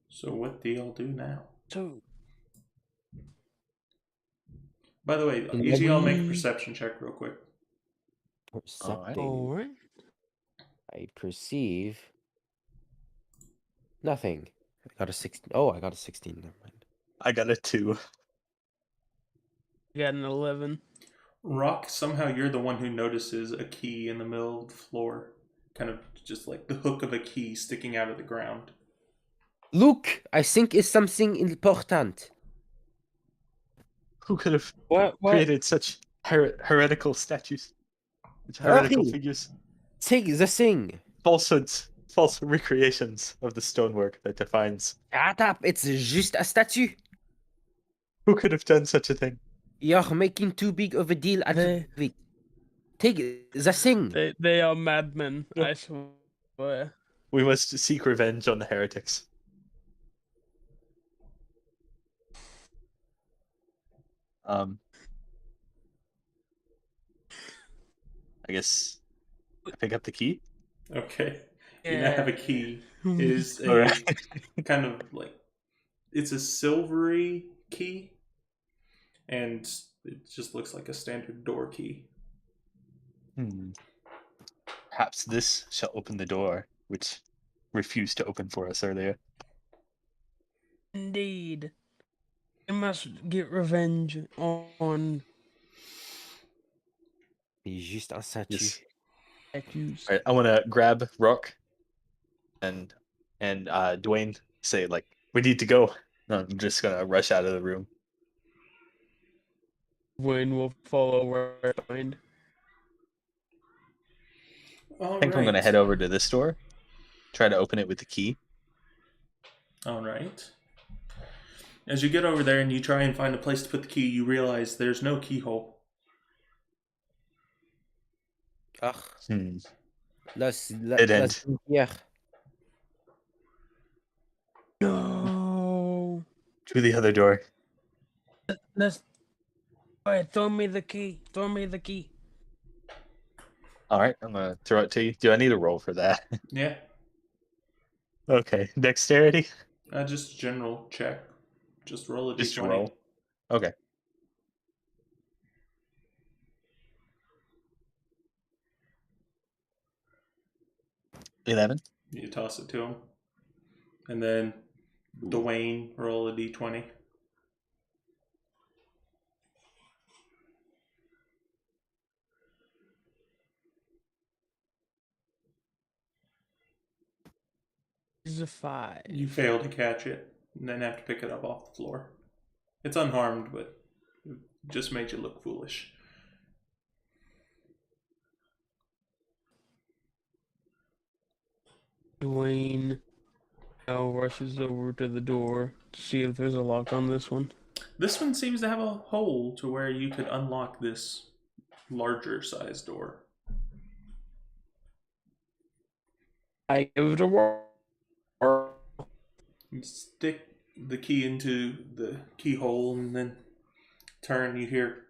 So what do y'all do now? So By the way, And each of y'all make a we- perception check real quick. Percepting. alright. I perceive nothing. I got a 16. Oh, I got a 16. Never mind. I got a 2. I got an 11. Rock, somehow you're the one who notices a key in the middle of the floor. Kind of just like the hook of a key sticking out of the ground. Look, I think it's something important. Who could have What? created such heretical statues? Such heretical Hurry! figures? Take the thing. Falsehoods. False recreations of the stonework that defines. Shut up. It's just a statue. Who could have done such a thing? You're making too big of a deal out of it. Take the thing. They are madmen. Yeah. I swear. We must seek revenge on the heretics. I guess I pick up the key. Okay. You now have a key. It is a Alright. kind of like it's a silvery key, and it just looks like a standard door key. Perhaps this shall open the door, which refused to open for us earlier. Indeed. I must get revenge on It's just a statue. Yes. statues. Alright, I want to grab Rock and Dwayne. Say like, we need to go. No, I'm just gonna rush out of the room. Wayne will follow right behind. I think I'm gonna head over to this door. Try to open it with the key. All right. As you get over there and you try and find a place to put the key, you realize there's no keyhole. Ugh. Hmm. Let's end. here. No. To the other door. Let's. Alright, throw me the key. Throw me the key. Alright, I'm gonna throw it to you. Do I need a roll for that? Yeah. Okay. Dexterity? Just general check. Just roll a d20. Just roll. Okay. $11. You toss it to him. And then Dwayne, roll a d20. It's a 5. You fail to catch it, and then have to pick it up off the floor. It's unharmed, but it just made you look foolish. Dwayne now rushes over to the door to see if there's a lock on this one. This one seems to have a hole to where you could unlock this larger size door. I give it a whirl. You stick the key into the keyhole and then turn, you hear.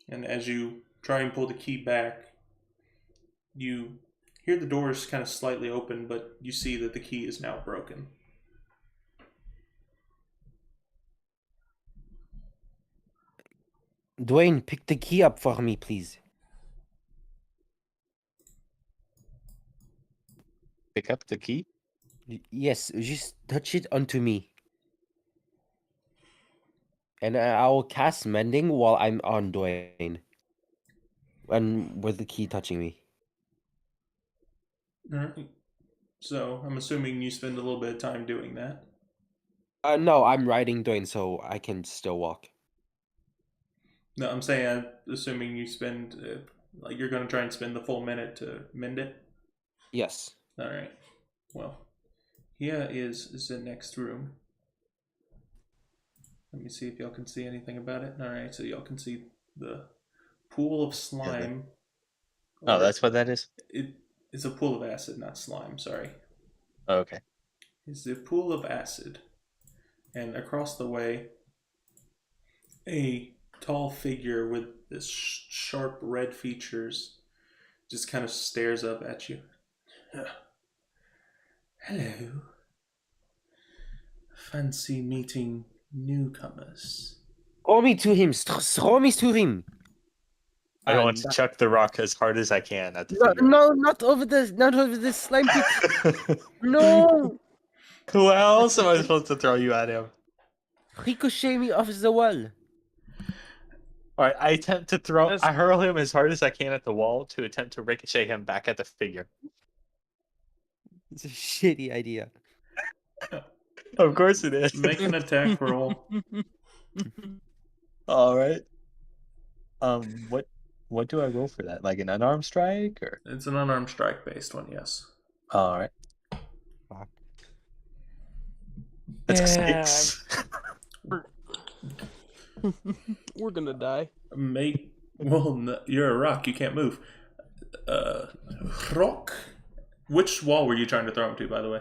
And as you try and pull the key back, you hear the doors kind of slightly open, but you see that the key is now broken. Dwayne, pick the key up for me, please. Pick up the key. Yes, just touch it onto me. And I will cast Mending while I'm on Dwayne. And with the key touching me. Alright. So I'm assuming you spend a little bit of time doing that. No, I'm riding Dwayne, so I can still walk. No, I'm saying, assuming you spend, like you're going to try and spend the full minute to mend it. Yes. All right. Well, here is the next room. Let me see if y'all can see anything about it. All right, so y'all can see the pool of slime. Oh, that's what that is? It's a pool of acid, not slime. Sorry. Oh, okay. It's a pool of acid, and across the way, a tall figure with this sharp red features just kind of stares up at you. Hello. Fancy meeting newcomers. Throw me to him. Throw me to him. I want to chuck the rock as hard as I can at the No, figure. no, not over the slime pit. No. Who else am I supposed to throw you at him? Ricochet me off the wall. Alright, I attempt to throw. That's- I hurl him as hard as I can at the wall to attempt to ricochet him back at the figure. It's a shitty idea. Of course it is. Make an attack roll. All right. What do I roll for that? Like an unarmed strike or? It's an unarmed strike based one, yes. All right. That's a Yeah. 6. We're gonna die. You're a rock. You can't move. Rock. Which wall were you trying to throw him to, by the way?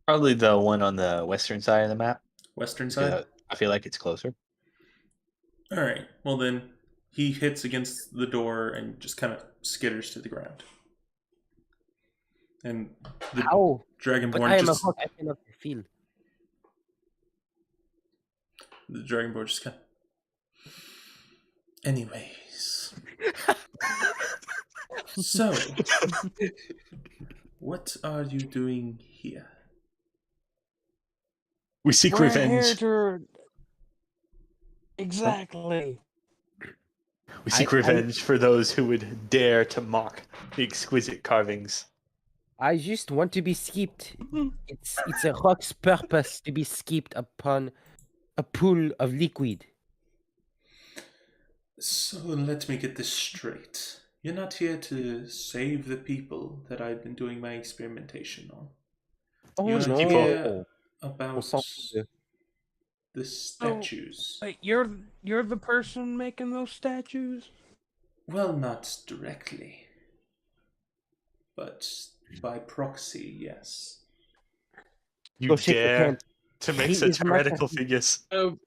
Probably the one on the western side of the map. Western side. I feel like it's closer. All right. Well, then he hits against the door and just kind of skitters to the ground. And the How? But Dragonborn I am just a hawk. I cannot feel. the Dragonborn just kind of. Anyways, so what are you doing here? We seek We're revenge. here to... Exactly. We seek I- revenge for those who would dare to mock the exquisite carvings. I just want to be skipped. It's a rock's purpose to be skipped upon a pool of liquid. So let me get this straight. You're not here to save the people that I've been doing my experimentation on. Oh You're no! here On about s'en fout. the statues. Wait, you're the person making those statues? Well, not directly, but by proxy, yes. You Go shake his dare hand. to make He such is my heretical cousin. figures. Oh.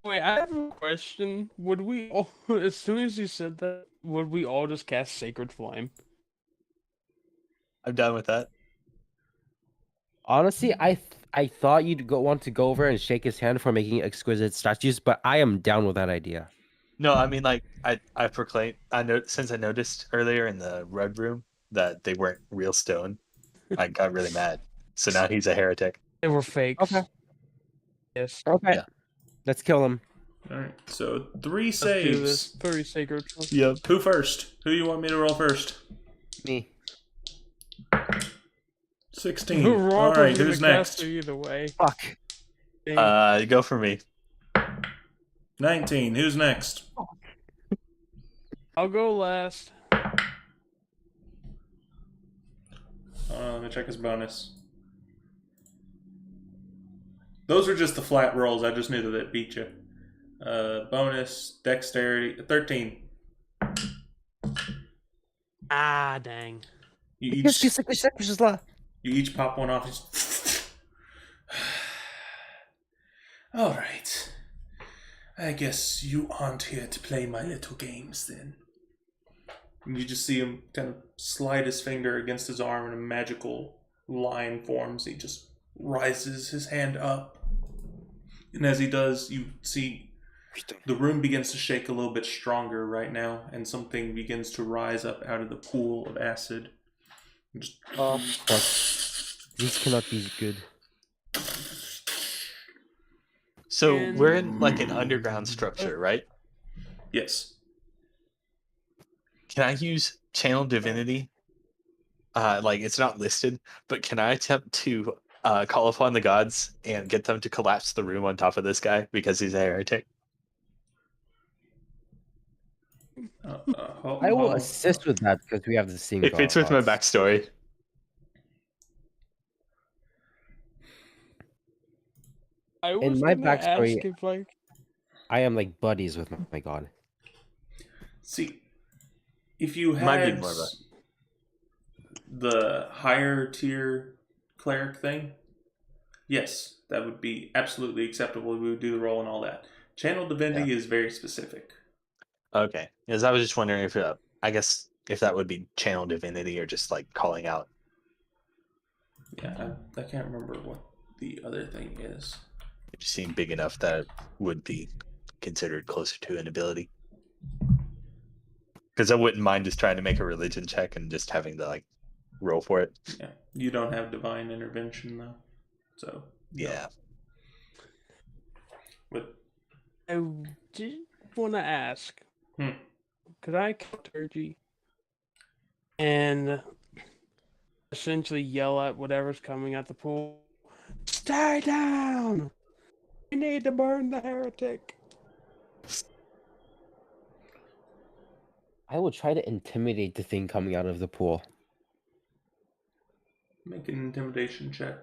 Wait, I have a question. Would we all, as soon as you said that, would we all just cast Sacred Flame? I'm done with that. Honestly, I thought you'd want to go over and shake his hand for making exquisite statues, but I am down with that idea. No, I mean, like, I proclaimed, since I noticed earlier in the red room that they weren't real stone, I got really mad. So now he's a heretic. They were fakes. Okay. Yes. Okay. Yeah. Let's kill him. All right. So 3 Let's do this. saves. 3 Sacred Flame. Yep. Who first? Who you want me to roll first? Me. 16. Rob All was right. gonna Who's cast next? it either way. Fuck. Dang. Go for me. 19. Who's next? I'll go last. Let me check his bonus. Those are just the flat rolls. I just knew that it beat you. Bonus, dexterity, 13. Ah, dang. You Qu'est-ce que each, c'est que cette chose-là? you each pop one off. All right. I guess you aren't here to play my little games then. And you just see him kind of slide his finger against his arm and a magical line forms. He just rises his hand up. And as he does, you see the room begins to shake a little bit stronger right now, and something begins to rise up out of the pool of acid. And just Oh, fuck. This cannot be good. So And- we're in like an underground structure, right? yes. Can I use Channel Divinity? Like it's not listed, but can I attempt to call upon the gods and get them to collapse the room on top of this guy because he's a heretic? I will assist with that because we have the same. It fits with my gods. backstory. I was my gonna backstory- ask if, like, I am like buddies with my god. See, if you Might be had more of a- the higher tier cleric thing, yes, that would be absolutely acceptable. We would do the roll and all that. Channel Divinity is very specific. Okay, because I was just wondering if I guess if that would be Channel Divinity or just like calling out. Yeah, I can't remember what the other thing is. It just seemed big enough that it would be considered closer to an ability. Because I wouldn't mind just trying to make a religion check and just having to like roll for it. Yeah, you don't have divine intervention though, so no. Yeah. But I did want to ask, Hmm. could I kill Turgy? And essentially yell at whatever's coming at the pool. Stay down! We need to burn the heretic. I will try to intimidate the thing coming out of the pool. Make an intimidation check.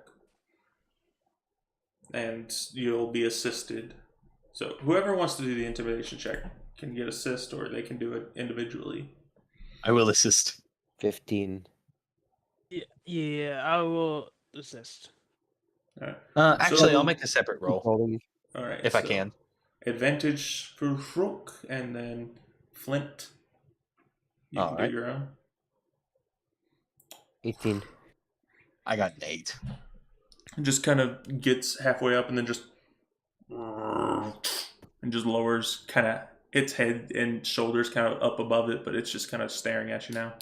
And you'll be assisted. So whoever wants to do the intimidation check can get assist, or they can do it individually. I will assist. 15. Yeah, I will assist. All right. Actually, So- I'll make a separate roll Rolling. All right. if I so can. Advantage for Rook, and then Flint. You can All do right. your own. 18. I got an 8. It just kind of gets halfway up and then just lowers kind of its head and shoulders kind of up above it, but it's just kind of staring at you now.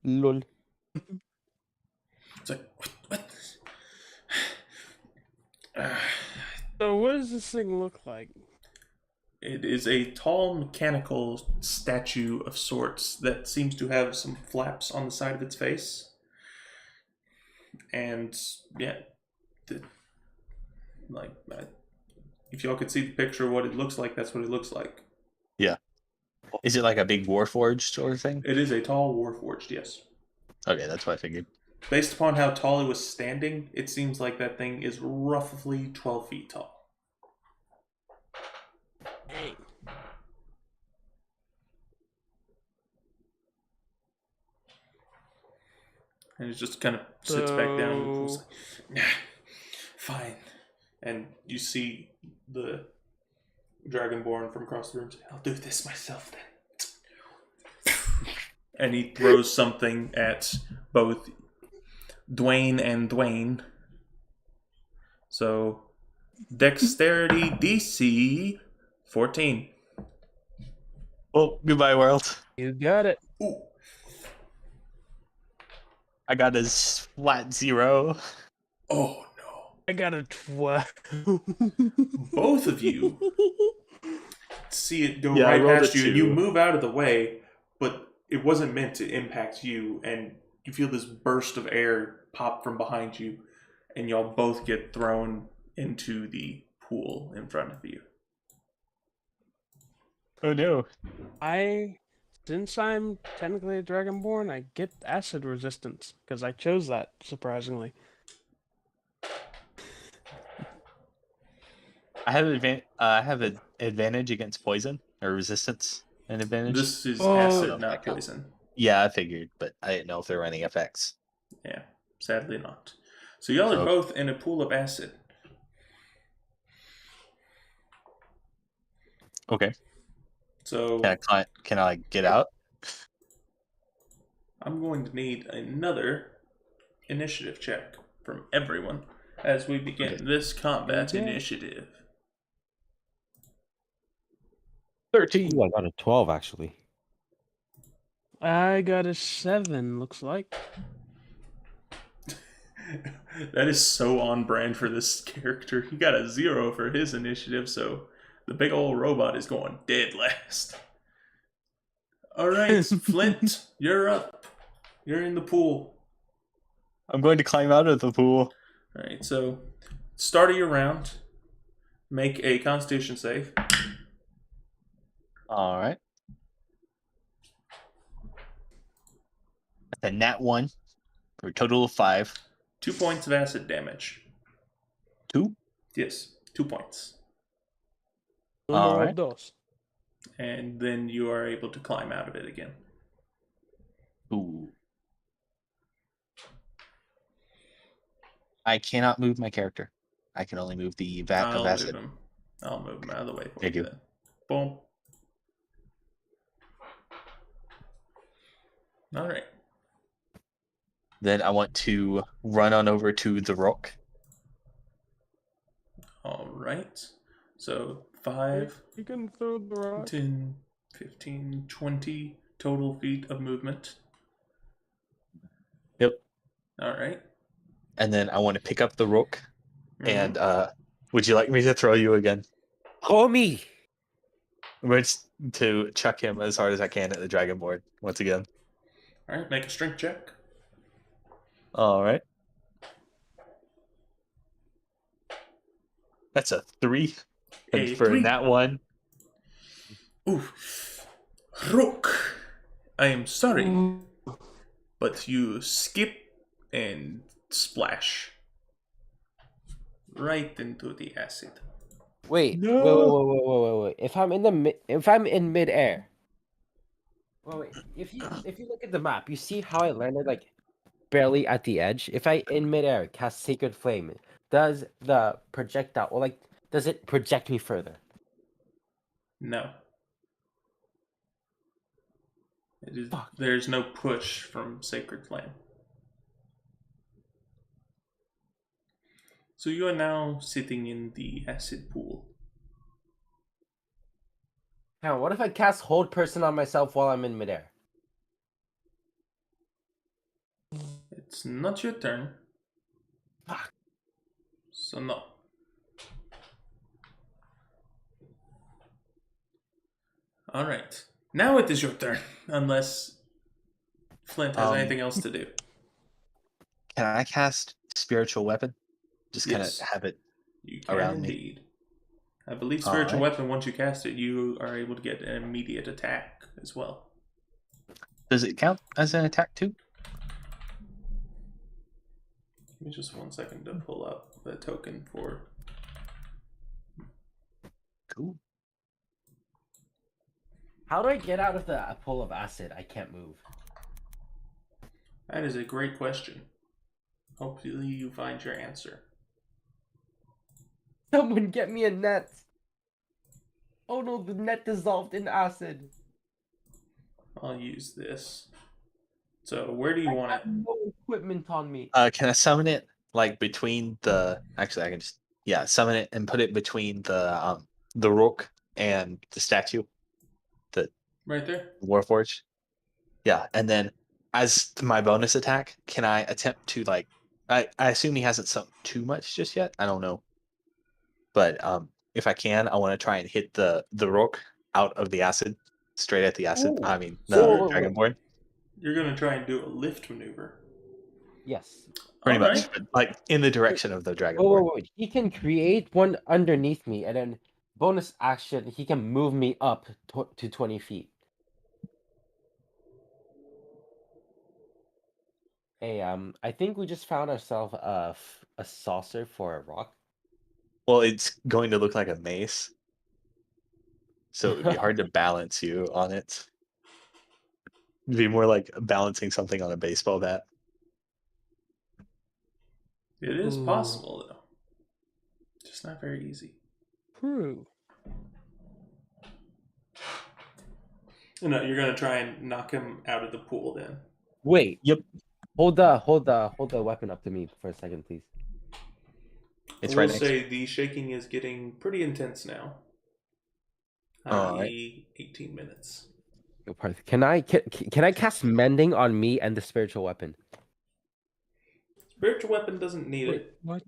Lol. It's like, what? So what does this thing look like? It is a tall mechanical statue of sorts that seems to have some flaps on the side of its face. And yeah, if y'all could see the picture of what it looks like, that's what it looks like. Is it like a big Warforged sort of thing? It is a tall warforged, yes. Okay, that's what I figured. Based upon how tall it was standing, it seems like that thing is roughly 12 feet tall. Dang. And it just kind of sits back down in the pool. So- Like, fine. And you see the Dragonborn from across the room say, I'll do this myself then. And he throws something at both Dwayne and Dwayne. So, Dexterity DC 14. Well, goodbye, world. You got it. Ooh. I got a flat 0. Oh no. I got a 12. Both of you see it go Yeah, I right rolled past a you, and you 2. move out of the way, but it wasn't meant to impact you, and you feel this burst of air pop from behind you, and y'all both get thrown into the pool in front of you. Oh no. Since I'm technically a Dragonborn, I get acid resistance because I chose that, surprisingly. I have an advantage against poison or resistance. An advantage. This is Oh. acid, not poison. Yeah, I figured, but I didn't know if there were any effects. Yeah, sadly not. So y'all are So- both in a pool of acid. Okay. So Can I get out? I'm going to need another initiative check from everyone as we begin Okay. this combat Okay. initiative. 13. Ooh, I got a 12 actually. I got a 7, looks like. That is so on brand for this character. He got a 0 for his initiative, so the big old robot is going dead last. Alright, Flint, you're up. You're in the pool. I'm going to climb out of the pool. Alright, so start of your round. Make a constitution save. All right. That's a nat 1 for a total of 5. 2 points of acid damage. 2. Yes, 2 points. All Numero right. dos. And then you are able to climb out of it again. Ooh. I cannot move my character. I can only move the vat I'll of move acid. him. I'll move him out of the way for Thank you. you. Then. Boom. All right. Then I want to run on over to the rock. All right. So 5, You can throw the rock. 10, 15, 20 total feet of movement. Yep. All right. And then I want to pick up the rock. Mhm. And would you like me to throw you again? Throw me! I'm going to chuck him as hard as I can at the dragon board once again. All right, make a strength check. All right. That's a 3. And A for 3. that one, Ooh. Rook, I am sorry, but you skip and splash right into the acid. Wait, No. wait. If I'm in midair. Wait. If you look at the map, you see how I landed like barely at the edge. If I in midair cast Sacred Flame, does the projectile or like does it project me further? No. Fuck. There's no push from Sacred Flame. So you are now sitting in the acid pool. Hang on, what if I cast Hold Person on myself while I'm in midair? It's not your turn. Fuck. So no. Alright. Now it is your turn. Unless Flint has anything else to do. can I cast Spiritual Weapon? Just kind of Yes. have it. You can Around me. indeed. I believe Spiritual Alright. Weapon, once you cast it, you are able to get an immediate attack as well. Does it count as an attack too? Give me just 1 second to pull up the token for. Cool. How do I get out of the pool of acid? I can't move. That is a great question. Hopefully you find your answer. Someone get me a net. Oh no, the net dissolved in acid. I'll use this. So where do you want I it? have no equipment on me. Can I summon it like between the? Actually, I can just summon it and put it between the rook and the statue, the Right there? Warforged. Yeah, and then as my bonus attack, can I attempt to like? I assume he hasn't summoned too much just yet. I don't know, but if I can, I want to try and hit the rook out of the acid, straight at the acid. Ooh. I mean, the So- dragonborn. You're going to try and do a lift maneuver. Yes. Pretty All much, right. but, like in the direction of the dragonborn. Wait. He can create one underneath me, and then bonus action, he can move me up to 20 feet. Hey, I think we just found ourselves a saucer for a rock. Well, it's going to look like a mace, so it would be hard to balance you on it. It'd be more like balancing something on a baseball bat. It is Ooh. possible, though. Just not very easy. True. No, you're going to try and knock him out of the pool then. Wait. Yep. Hold the weapon up to me for a second, please. It's I will right next. say the shaking is getting pretty intense now. Alright. i.e. 18 minutes. Can I cast mending on me and the spiritual weapon? Spiritual weapon doesn't need Wait, it. what?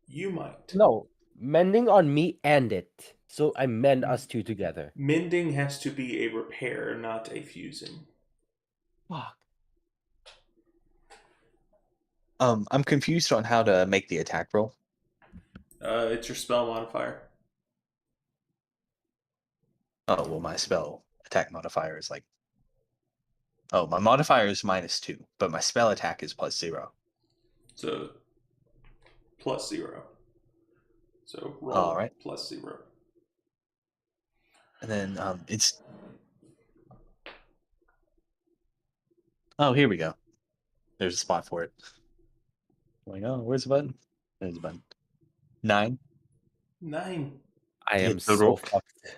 You might. No, mending on me and it. So I mend us two together. Mending has to be a repair, not a fusing. Fuck. I'm confused on how to make the attack roll. It's your spell modifier. Oh well, my spell attack modifier is like. Oh, my modifier is -2, but my spell attack is +0. So +0. So roll Alright. +0. And then it's. Oh, here we go. There's a spot for it. Like, oh, where's the button? There's the button. 9. 9. I am Hit the so rook. fucked.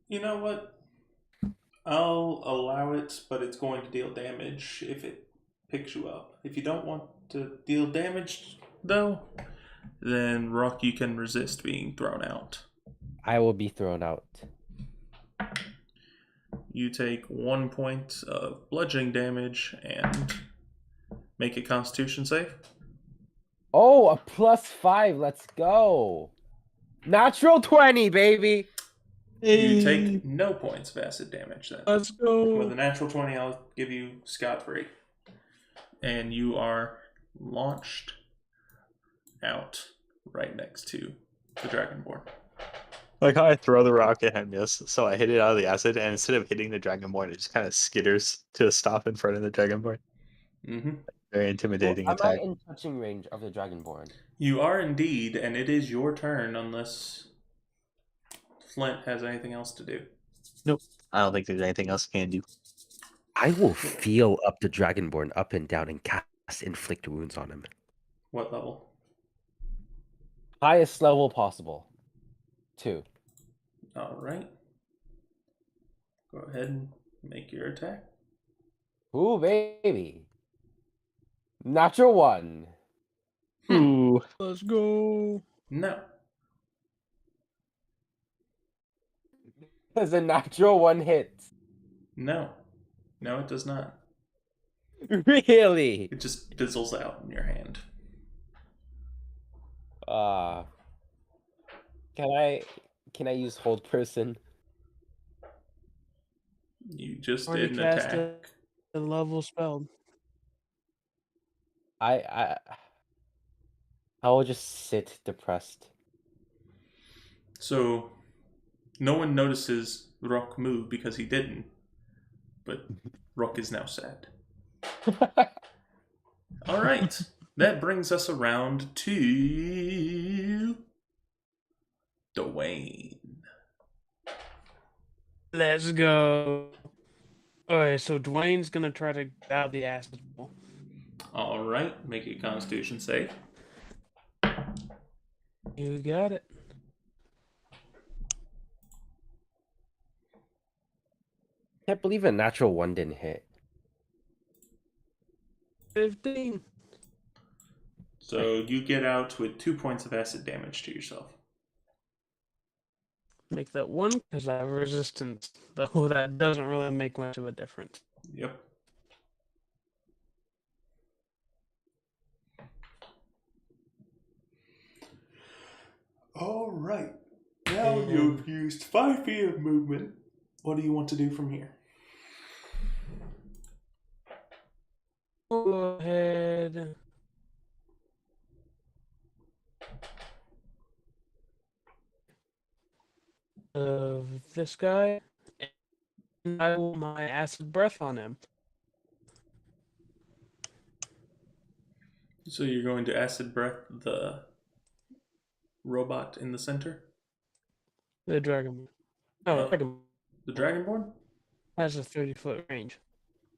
You know what? I'll allow it, but it's going to deal damage if it picks you up. If you don't want to deal damage, though, then Rock, you can resist being thrown out. I will be thrown out. You take 1 point of bludgeoning damage and make a Constitution save. Oh, a +5. Let's go. Natural 20, baby. You take no points of acid damage then. Let's go. With a natural 20, I'll give you scot-free. And you are launched out right next to the Dragonborn. Like how I throw the rock at Hemius, so I hit it out of the acid, and instead of hitting the Dragonborn, it just kind of skitters to a stop in front of the Dragonborn. Mm-hmm. Very intimidating Am I attack. in touching range of the Dragonborn? You are indeed, and it is your turn unless Flint has anything else to do. Nope. I don't think there's anything else you can do. I will feel up the Dragonborn up and down and cast Inflict Wounds on him. What level? Highest level possible. 2. All right. Go ahead and make your attack. Ooh, baby. Natural 1. Ooh. Let's go. No. Does a natural 1 hit? No. No, it does not. Really? It just fizzles out in your hand. Can I use Hold Person? You just Already did an cast attack. the level spell. I will just sit depressed. So, no one notices Rock move because he didn't. But Rock is now sad. All right. That brings us around to Dwayne. Let's go. Alright, so Dwayne's gonna try to get out of the acid ball. All right. Make a Constitution save. You got it. Can't believe a natural 1 didn't hit. 15. So you get out with 2 points of acid damage to yourself. Make that 1 because I have resistance. Though that doesn't really make much of a difference. Yep. All right. Now you've used 5 feet of movement. What do you want to do from here? Go ahead. Of this guy. And I will my acid breath on him. So you're going to acid breath the robot in the center? The dragon. Oh, Oh. dragon The Dragonborn? has a 30-foot range.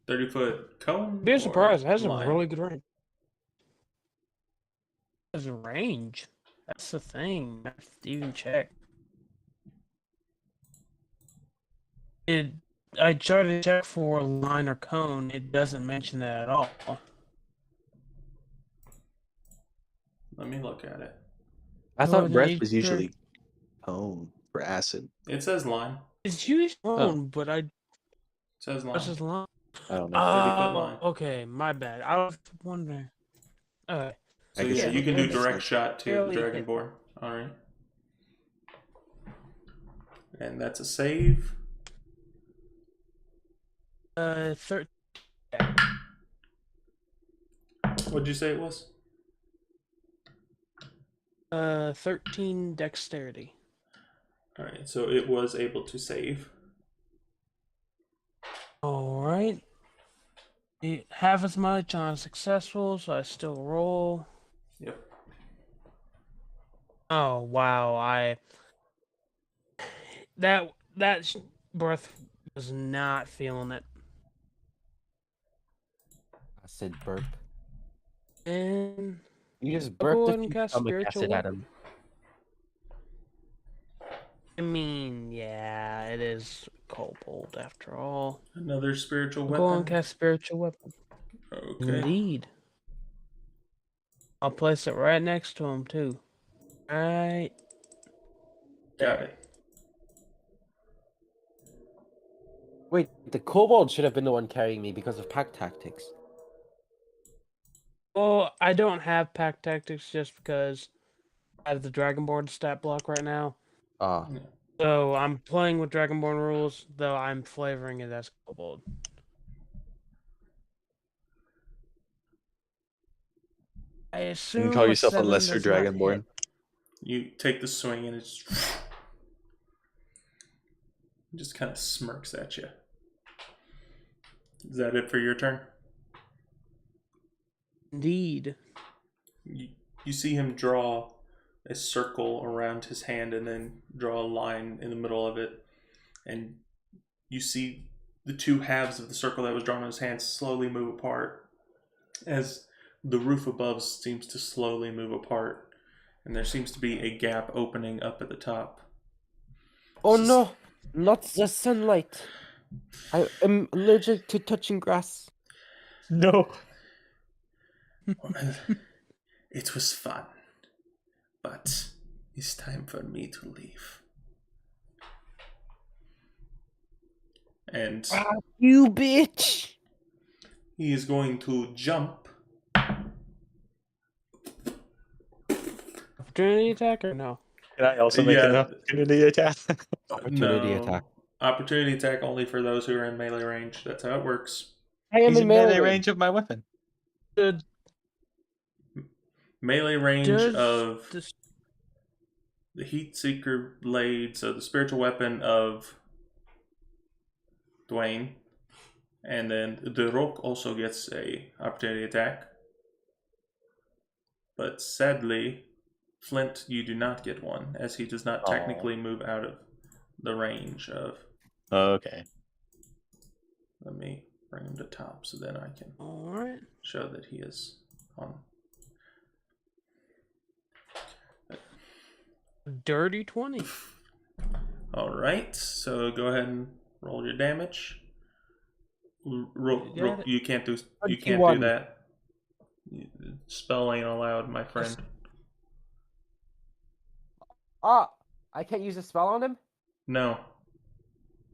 30-foot cone? Be or surprised. It has a line? really good range. It has a range. That's the thing. I have to even check. I tried to check for line or cone. It doesn't mention that at all. Let me look at it. I Oh, thought no, breath you was sure? usually cone for acid. It says line. It's usually cone, but I It says line. what's his line? I don't know. 30-foot line. Okay, my bad. I was wondering. Alright. So I guess yeah, it you can do makes direct sense. shot to the Barely hit. Dragonborn. Alright. And that's a save. 13. What'd you say it was? 13 dexterity. Alright, so it was able to save. Alright. Half as much on successful, so I still roll. Yep. Oh wow, that breath was not feeling it. I said burp. And You just I'll go burped ahead a and few cast stomach spiritual acid at weapon. him. I mean, yeah, it is kobold after all. Another spiritual I'll go on and weapon. cast spiritual weapon. Okay. Indeed. I'll place it right next to him too. Right. Got it. Wait, the kobold should have been the one carrying me because of pack tactics. Well, I don't have pack tactics just because I have the Dragonborn stat block right now. Ah, Yeah. So I'm playing with Dragonborn rules, though I'm flavoring it as Kobold. I You assume can call a yourself a 7 lesser does not dragonborn. hit. You take the swing and it just kind of smirks at you. Is that it for your turn? Indeed. You see him draw a circle around his hand and then draw a line in the middle of it. And you see the two halves of the circle that was drawn on his hand slowly move apart as the roof above seems to slowly move apart. And there seems to be a gap opening up at the top. Oh Just- no, not the sunlight. I am allergic to touching grass. No. Well, it was fun, but it's time for me to leave. And You bitch! he is going to jump. Opportunity attack or no? Can I also make an Yeah. opportunity attack? Opportunity attack. Opportunity attack only for those who are in melee range. That's how it works. I am He's in in melee melee range. range of my weapon. Does Melee range of this the Heat Seeker blade, so the spiritual weapon of Dwayne, and then the Rock also gets a opportunity attack. But sadly, Flint, you do not get one, as he does not Aw. technically move out of the range of. Okay. Let me bring him to top so then I can Alright. show that he is on. Dirty 20. All right, so go ahead and roll your damage. got it. You can't do 21. that. Spell ain't allowed, my friend. Ah, I can't use a spell on him? No,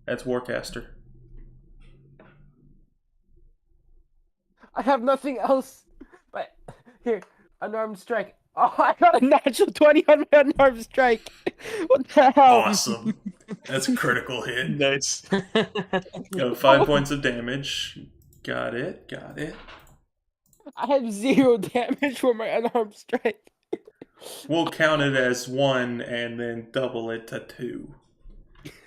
that's Warcaster. I have nothing else. But here, unarmed strike. Oh, I got a natural 20 on my unarmed strike. What the hell? Awesome. That's a critical hit. Nice. 5 points of damage. Got it. I have 0 damage for my unarmed strike. We'll count it as 1 and then double it to 2.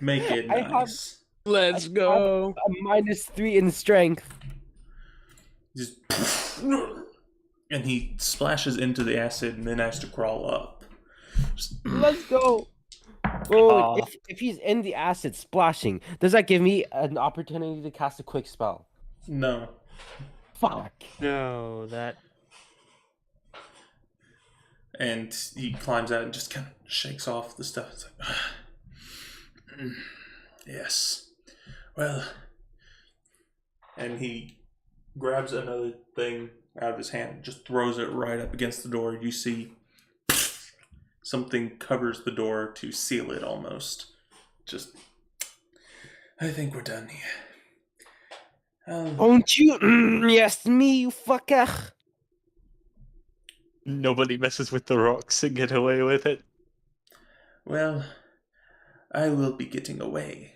Make it I have- nice. Let's go. A -3 in strength. Just and he splashes into the acid and then has to crawl up. Just- Let's go. Oh, Aw. if he's in the acid splashing, does that give me an opportunity to cast a quick spell? no. Fuck. No, that. And he climbs out and just kind of shakes off the stuff. It's like, yes. Well. And he grabs another thing out of his hand and just throws it right up against the door. You see something covers the door to seal it almost. Just, I think we're done here. Won't you? Yes, me, you fucker. Nobody messes with the rocks and get away with it. Well, I will be getting away.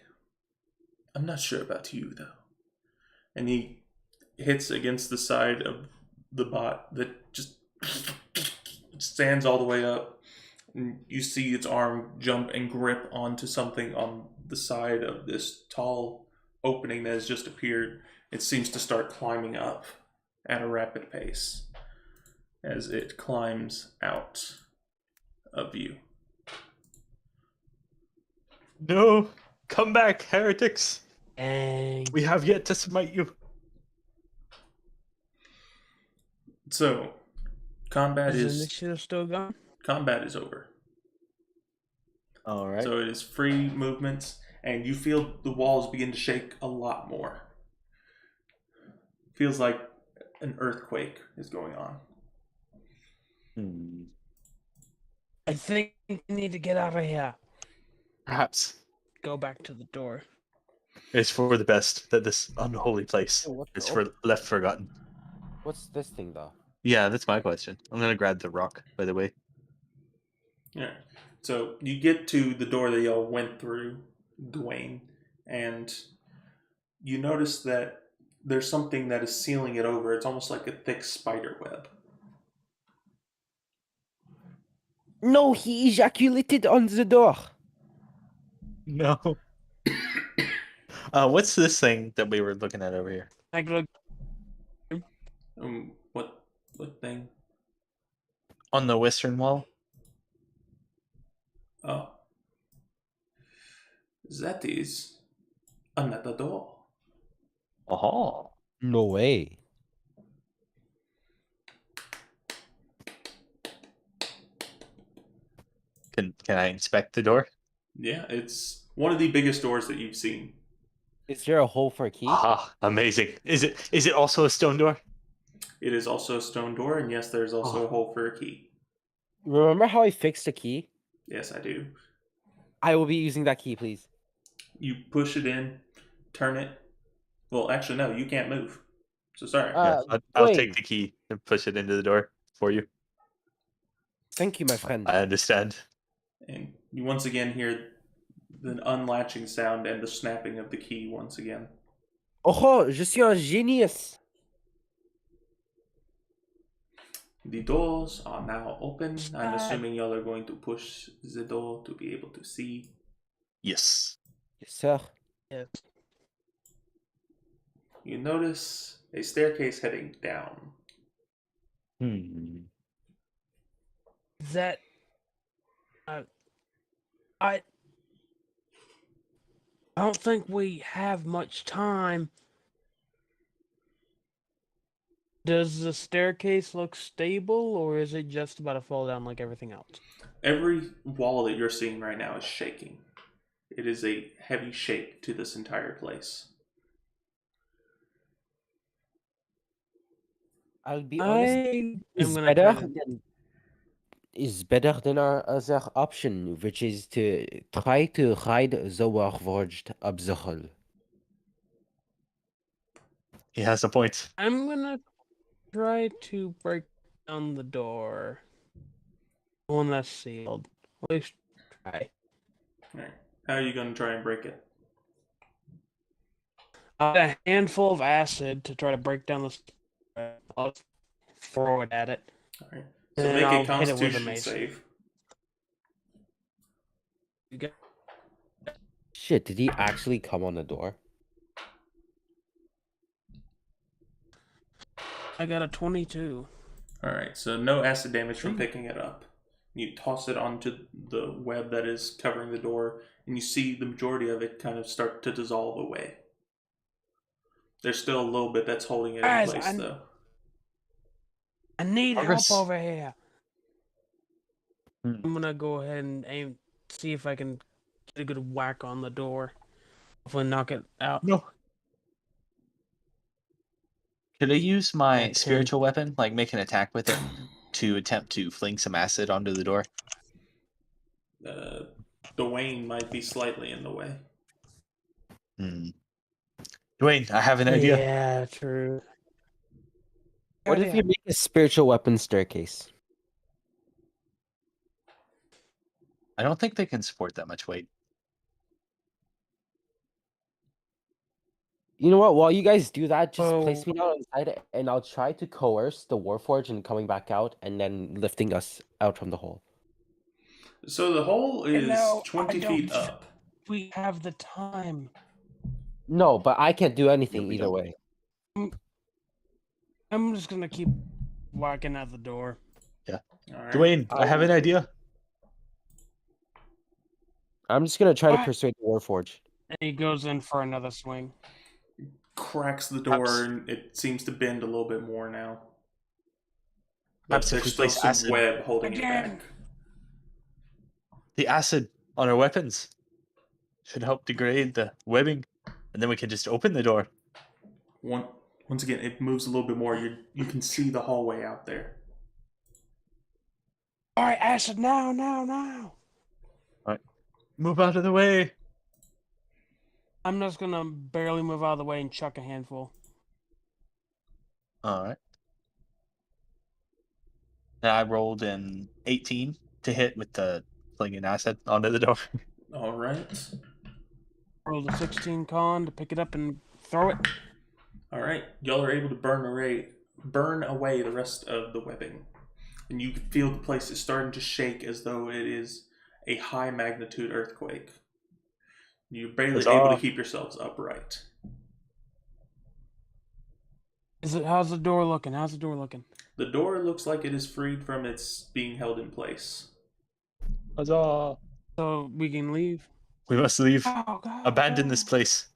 I'm not sure about you, though. And he hits against the side of the bot that just stands all the way up. And you see its arm jump and grip onto something on the side of this tall opening that has just appeared. It seems to start climbing up at a rapid pace as it climbs out of view. No! Come back, heretics! Dang. We have yet to smite you. So, combat Is the is initiative still going? combat is over. Alright. So it is free movements, and you feel the walls begin to shake a lot more. Feels like an earthquake is going on. I think we need to get out of here. Perhaps Go back to the door. it's for the best that this unholy place What the- is left forgotten. What's this thing, though? Yeah, that's my question. I'm gonna grab the rock, by the way. Yeah. So you get to the door that y'all went through, Dwayne, and you notice that there's something that is sealing it over. It's almost like a thick spider web. No, he ejaculated on the door. No. What's this thing that we were looking at over here? I look. What thing? On the western wall? Oh. That is another door. Oh. No way. Can I inspect the door? Yeah, it's one of the biggest doors that you've seen. Is there a hole for a key? Ah, amazing. Is it also a stone door? It is also a stone door, and yes, there's also a hole for a key. Remember how I fixed the key? Yes, I do. I will be using that key, please. You push it in, turn it. Well, actually, no, you can't move. So sorry. Yeah, I'll wait. take the key and push it into the door for you. Thank you, my friend. I understand. And you once again hear the unlatching sound and the snapping of the key once again. Oh, je suis un genius. The doors are now open. I'm assuming y'all are going to push the door to be able to see. Yes. Yes, sir. Yes. You notice a staircase heading down. That. I don't think we have much time. Does the staircase look stable, or is it just about to fall down like everything else? Every wall that you're seeing right now is shaking. It is a heavy shake to this entire place. I'll be honest. I am Is gonna better try to- than is better than our other option, which is to try to ride the Warforged up the hole. He has a point. I'm gonna try to break down the door. The one that's sealed. At least try. Alright. How are you going to try and break it? A handful of acid to try to break down the. I'll throw it at it. Alright. And So then make I'll a hit it with a Constitution mace. save. You get Shit, did he actually come on the door? I got a 22. Alright, so no acid damage from picking it up. You toss it onto the web that is covering the door, and you see the majority of it kind of start to dissolve away. There's still a little bit that's holding it in Guys, place, though. I need Progress. help over here. Hmm. I'm gonna go ahead and aim, see if I can get a good whack on the door. Hopefully, knock it out. No. Could I use my At 10. spiritual weapon, like make an attack with it, to attempt to fling some acid onto the door? Dwayne might be slightly in the way. Dwayne, I have an idea. Yeah, true. What if you make a spiritual weapon staircase? I don't think they can support that much weight. You know what? While you guys do that, just place Oh. me down inside it, and I'll try to coerce the Warforged and coming back out, and then lifting us out from the hole. So the hole is No, 20 I feet don't. up. We have the time. No, but I can't do anything we either don't. way. I'm just gonna keep whacking at the door. Alright. Dwayne, I have an idea. I'm just gonna try to What? persuade the Warforged. And he goes in for another swing. Cracks the door, Perhaps- and it seems to bend a little bit more now. But Perhaps if there's we still place some acid- web holding it Again. back. The acid on our weapons should help degrade the webbing, and then we can just open the door. Once again, it moves a little bit more. You can see the hallway out there. All right, acid now, now. Move out of the way. I'm just gonna barely move out of the way and chuck a handful. All right. And I rolled an 18 to hit with the fling an asset onto the door. All right. Roll a 16 con to pick it up and throw it. All right. Y'all are able to burn away the rest of the webbing. And you can feel the place is starting to shake as though it is a high magnitude earthquake. You're barely Huzzah. able to keep yourselves upright. How's the door looking? How's the door looking? The door looks like it is freed from its being held in place. Huzzah! So we can leave. We must leave. Oh, God, Abandon this place.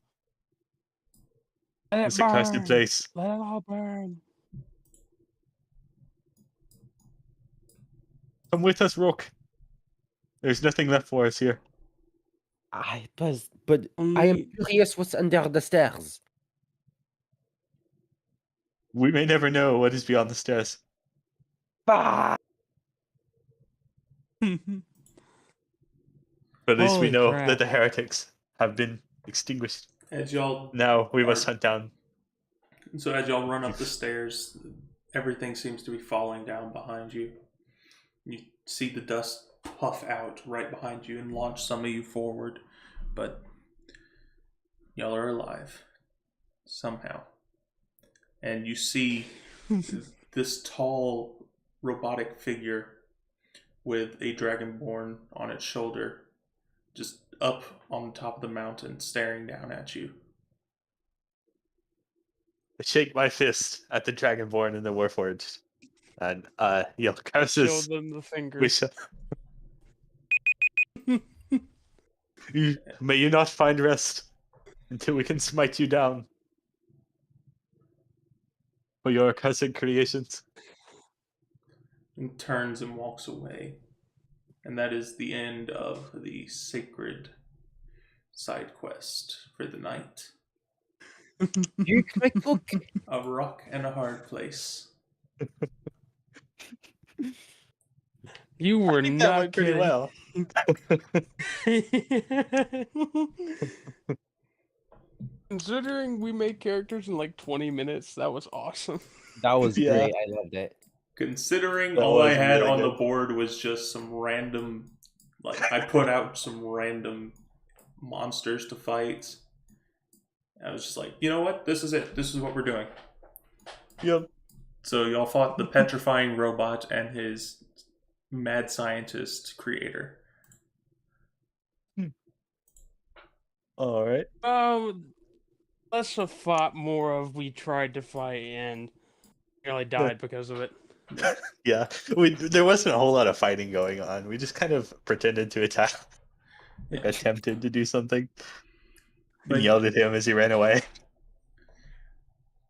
Let it It's a cursed burn. place. Let it all burn. Come with us, Rook. There's nothing left for us here. But I am Only- curious what's under the stairs. We may never know what is beyond the stairs. Bah! But at least we Holy know crap. that the heretics have been extinguished. As y'all Now we must hunt down. as y'all run up the stairs, everything seems to be falling down behind you. You see the dust puff out right behind you and launch some of you forward, but y'all are alive somehow. And you see this tall robotic figure with a dragonborn on its shoulder just up on top of the mountain staring down at you. I shake my fist at the Dragonborn in the Warforged. And yell Show curses. them the We fingers. shall... May you not find rest until we can smite you down for your accursed creations. And turns and walks away. And that is the end of the sacred side quest for the night. You expect book? A rock and a hard place. You were I think that not went pretty kidding. well. Considering we made characters in like 20 minutes, that was awesome. That was Yeah. great. I loved it. Considering That all I was had really on the good. board was just some random, like, I put out some random monsters to fight. I was just like, you know what? This is it. This is what we're doing. Yep. So y'all fought the petrifying robot and his mad scientist creator. All right. Less have fought, more of we tried to fight and nearly died because of it. Yeah. There wasn't a whole lot of fighting going on. We just kind of pretended to attack. Like, attempted to do something. But- And yelled at him as he ran away.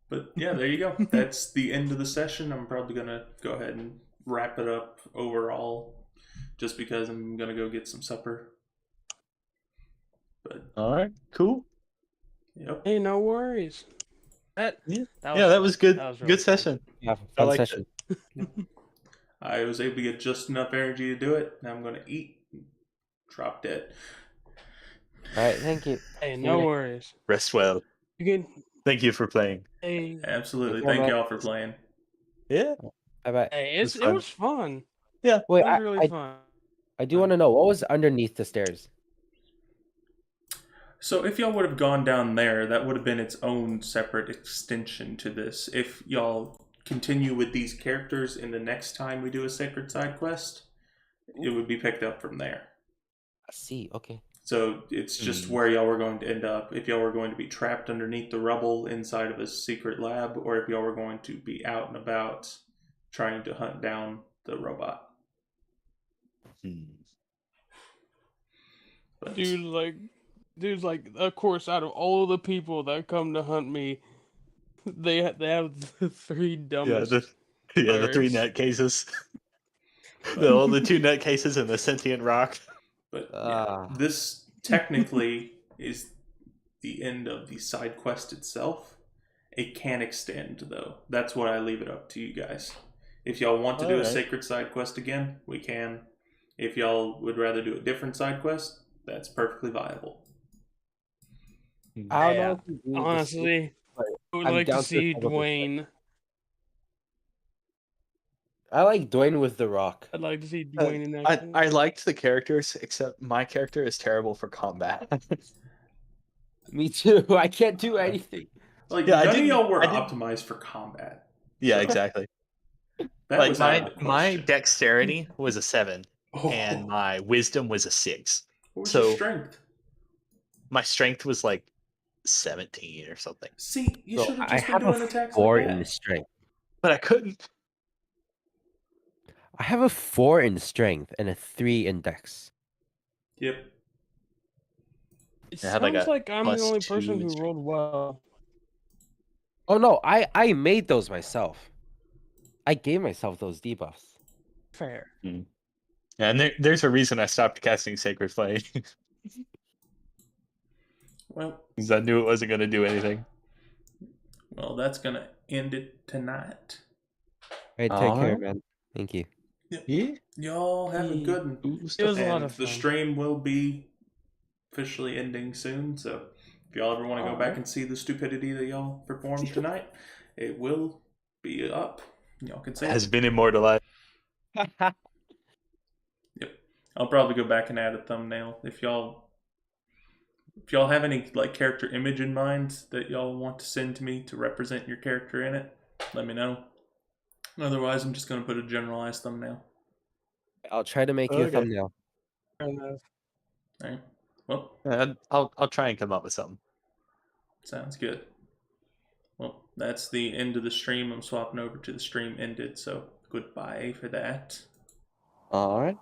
But yeah, there you go. That's the end of the session. I'm probably gonna go ahead and wrap it up overall, just because I'm gonna go get some supper. But All right. Cool. yep, Hey, no worries. Yeah, that was good. that was really Good fun. session. Yeah, I fun liked session. I was able to get just enough energy to do it. Now I'm gonna eat, drop dead. All right, thank you. Hey, no Yeah. worries. Rest well. You can. Thank you for playing. Hey, Absolutely. Yeah, Thank man. y'all for playing. Yeah. Bye bye. hey, was it fun. was fun. Wait, It was I, really I, fun. I do want to know what was underneath the stairs. So if y'all would have gone down there, that would have been its own separate extension to this. If y'all continue with these characters in the next time we do a sacred side quest, it would be picked up from there. I see. Okay. So it's just where y'all were going to end up. If y'all were going to be trapped underneath the rubble inside of a secret lab, or if y'all were going to be out and about trying to hunt down the robot. But Dude's like, of course, out of all the people that come to hunt me, they have the three Yeah, dumbest. the three Birds. net cases. All the two net cases and the sentient rock. But Ah. yeah, this technically is the end of the side quest itself. It can extend, though. That's what I leave it up to you guys. If y'all want to do a Alright. sacred side quest again, we can. If y'all would rather do a different side quest, that's perfectly viable. I don't Yeah, know. If you do this- Honestly, I would I'm like down to to see follow this. Dwayne I like Dwayne with the Rock. I'd like to see Uh, Dwayne in action. I liked the characters, except my character is terrible for combat. Me too. I can't do anything. Like Yeah, I none of didn't- y'all were I didn't- optimized for combat. Yeah, So, exactly. That Like was out of the my question. dexterity was a 7, Oh, and my wisdom was a 6. what was your so- strength? My strength was like 17 or something, See, you So should have I just been have doing a attacks 4 like in that. strength. but I couldn't. I have a 4 in strength and a 3 in dex. Yep. It I had, like, sounds a like I'm the +2 only person in who strength. rolled well. Oh no, I made those myself. I gave myself those debuffs. Fair. Yeah, and there's a reason I stopped casting Sacred Flame. Well, Because I knew it wasn't going to do anything. that's gonna end it tonight. Hey, take care, Alright. man. Thank you. Yeah. Y'all have a good one. Ooh, It was a lot And of the fun. stream will be officially ending soon, so if y'all ever want to go back and see the stupidity that y'all performed tonight, it will be up. Y'all can see has it. been immortalized. I'll probably go back and add a thumbnail if y'all have any like character image in mind that y'all want to send to me to represent your character in it. Let me know. Otherwise, I'm just gonna put a generalized thumbnail. I'll try to make you a Okay. thumbnail. Fair enough. All right. Well, I'll try and come up with something. sounds good. Well, that's the end of the stream. I'm swapping over to the stream ended, so goodbye for that. All right.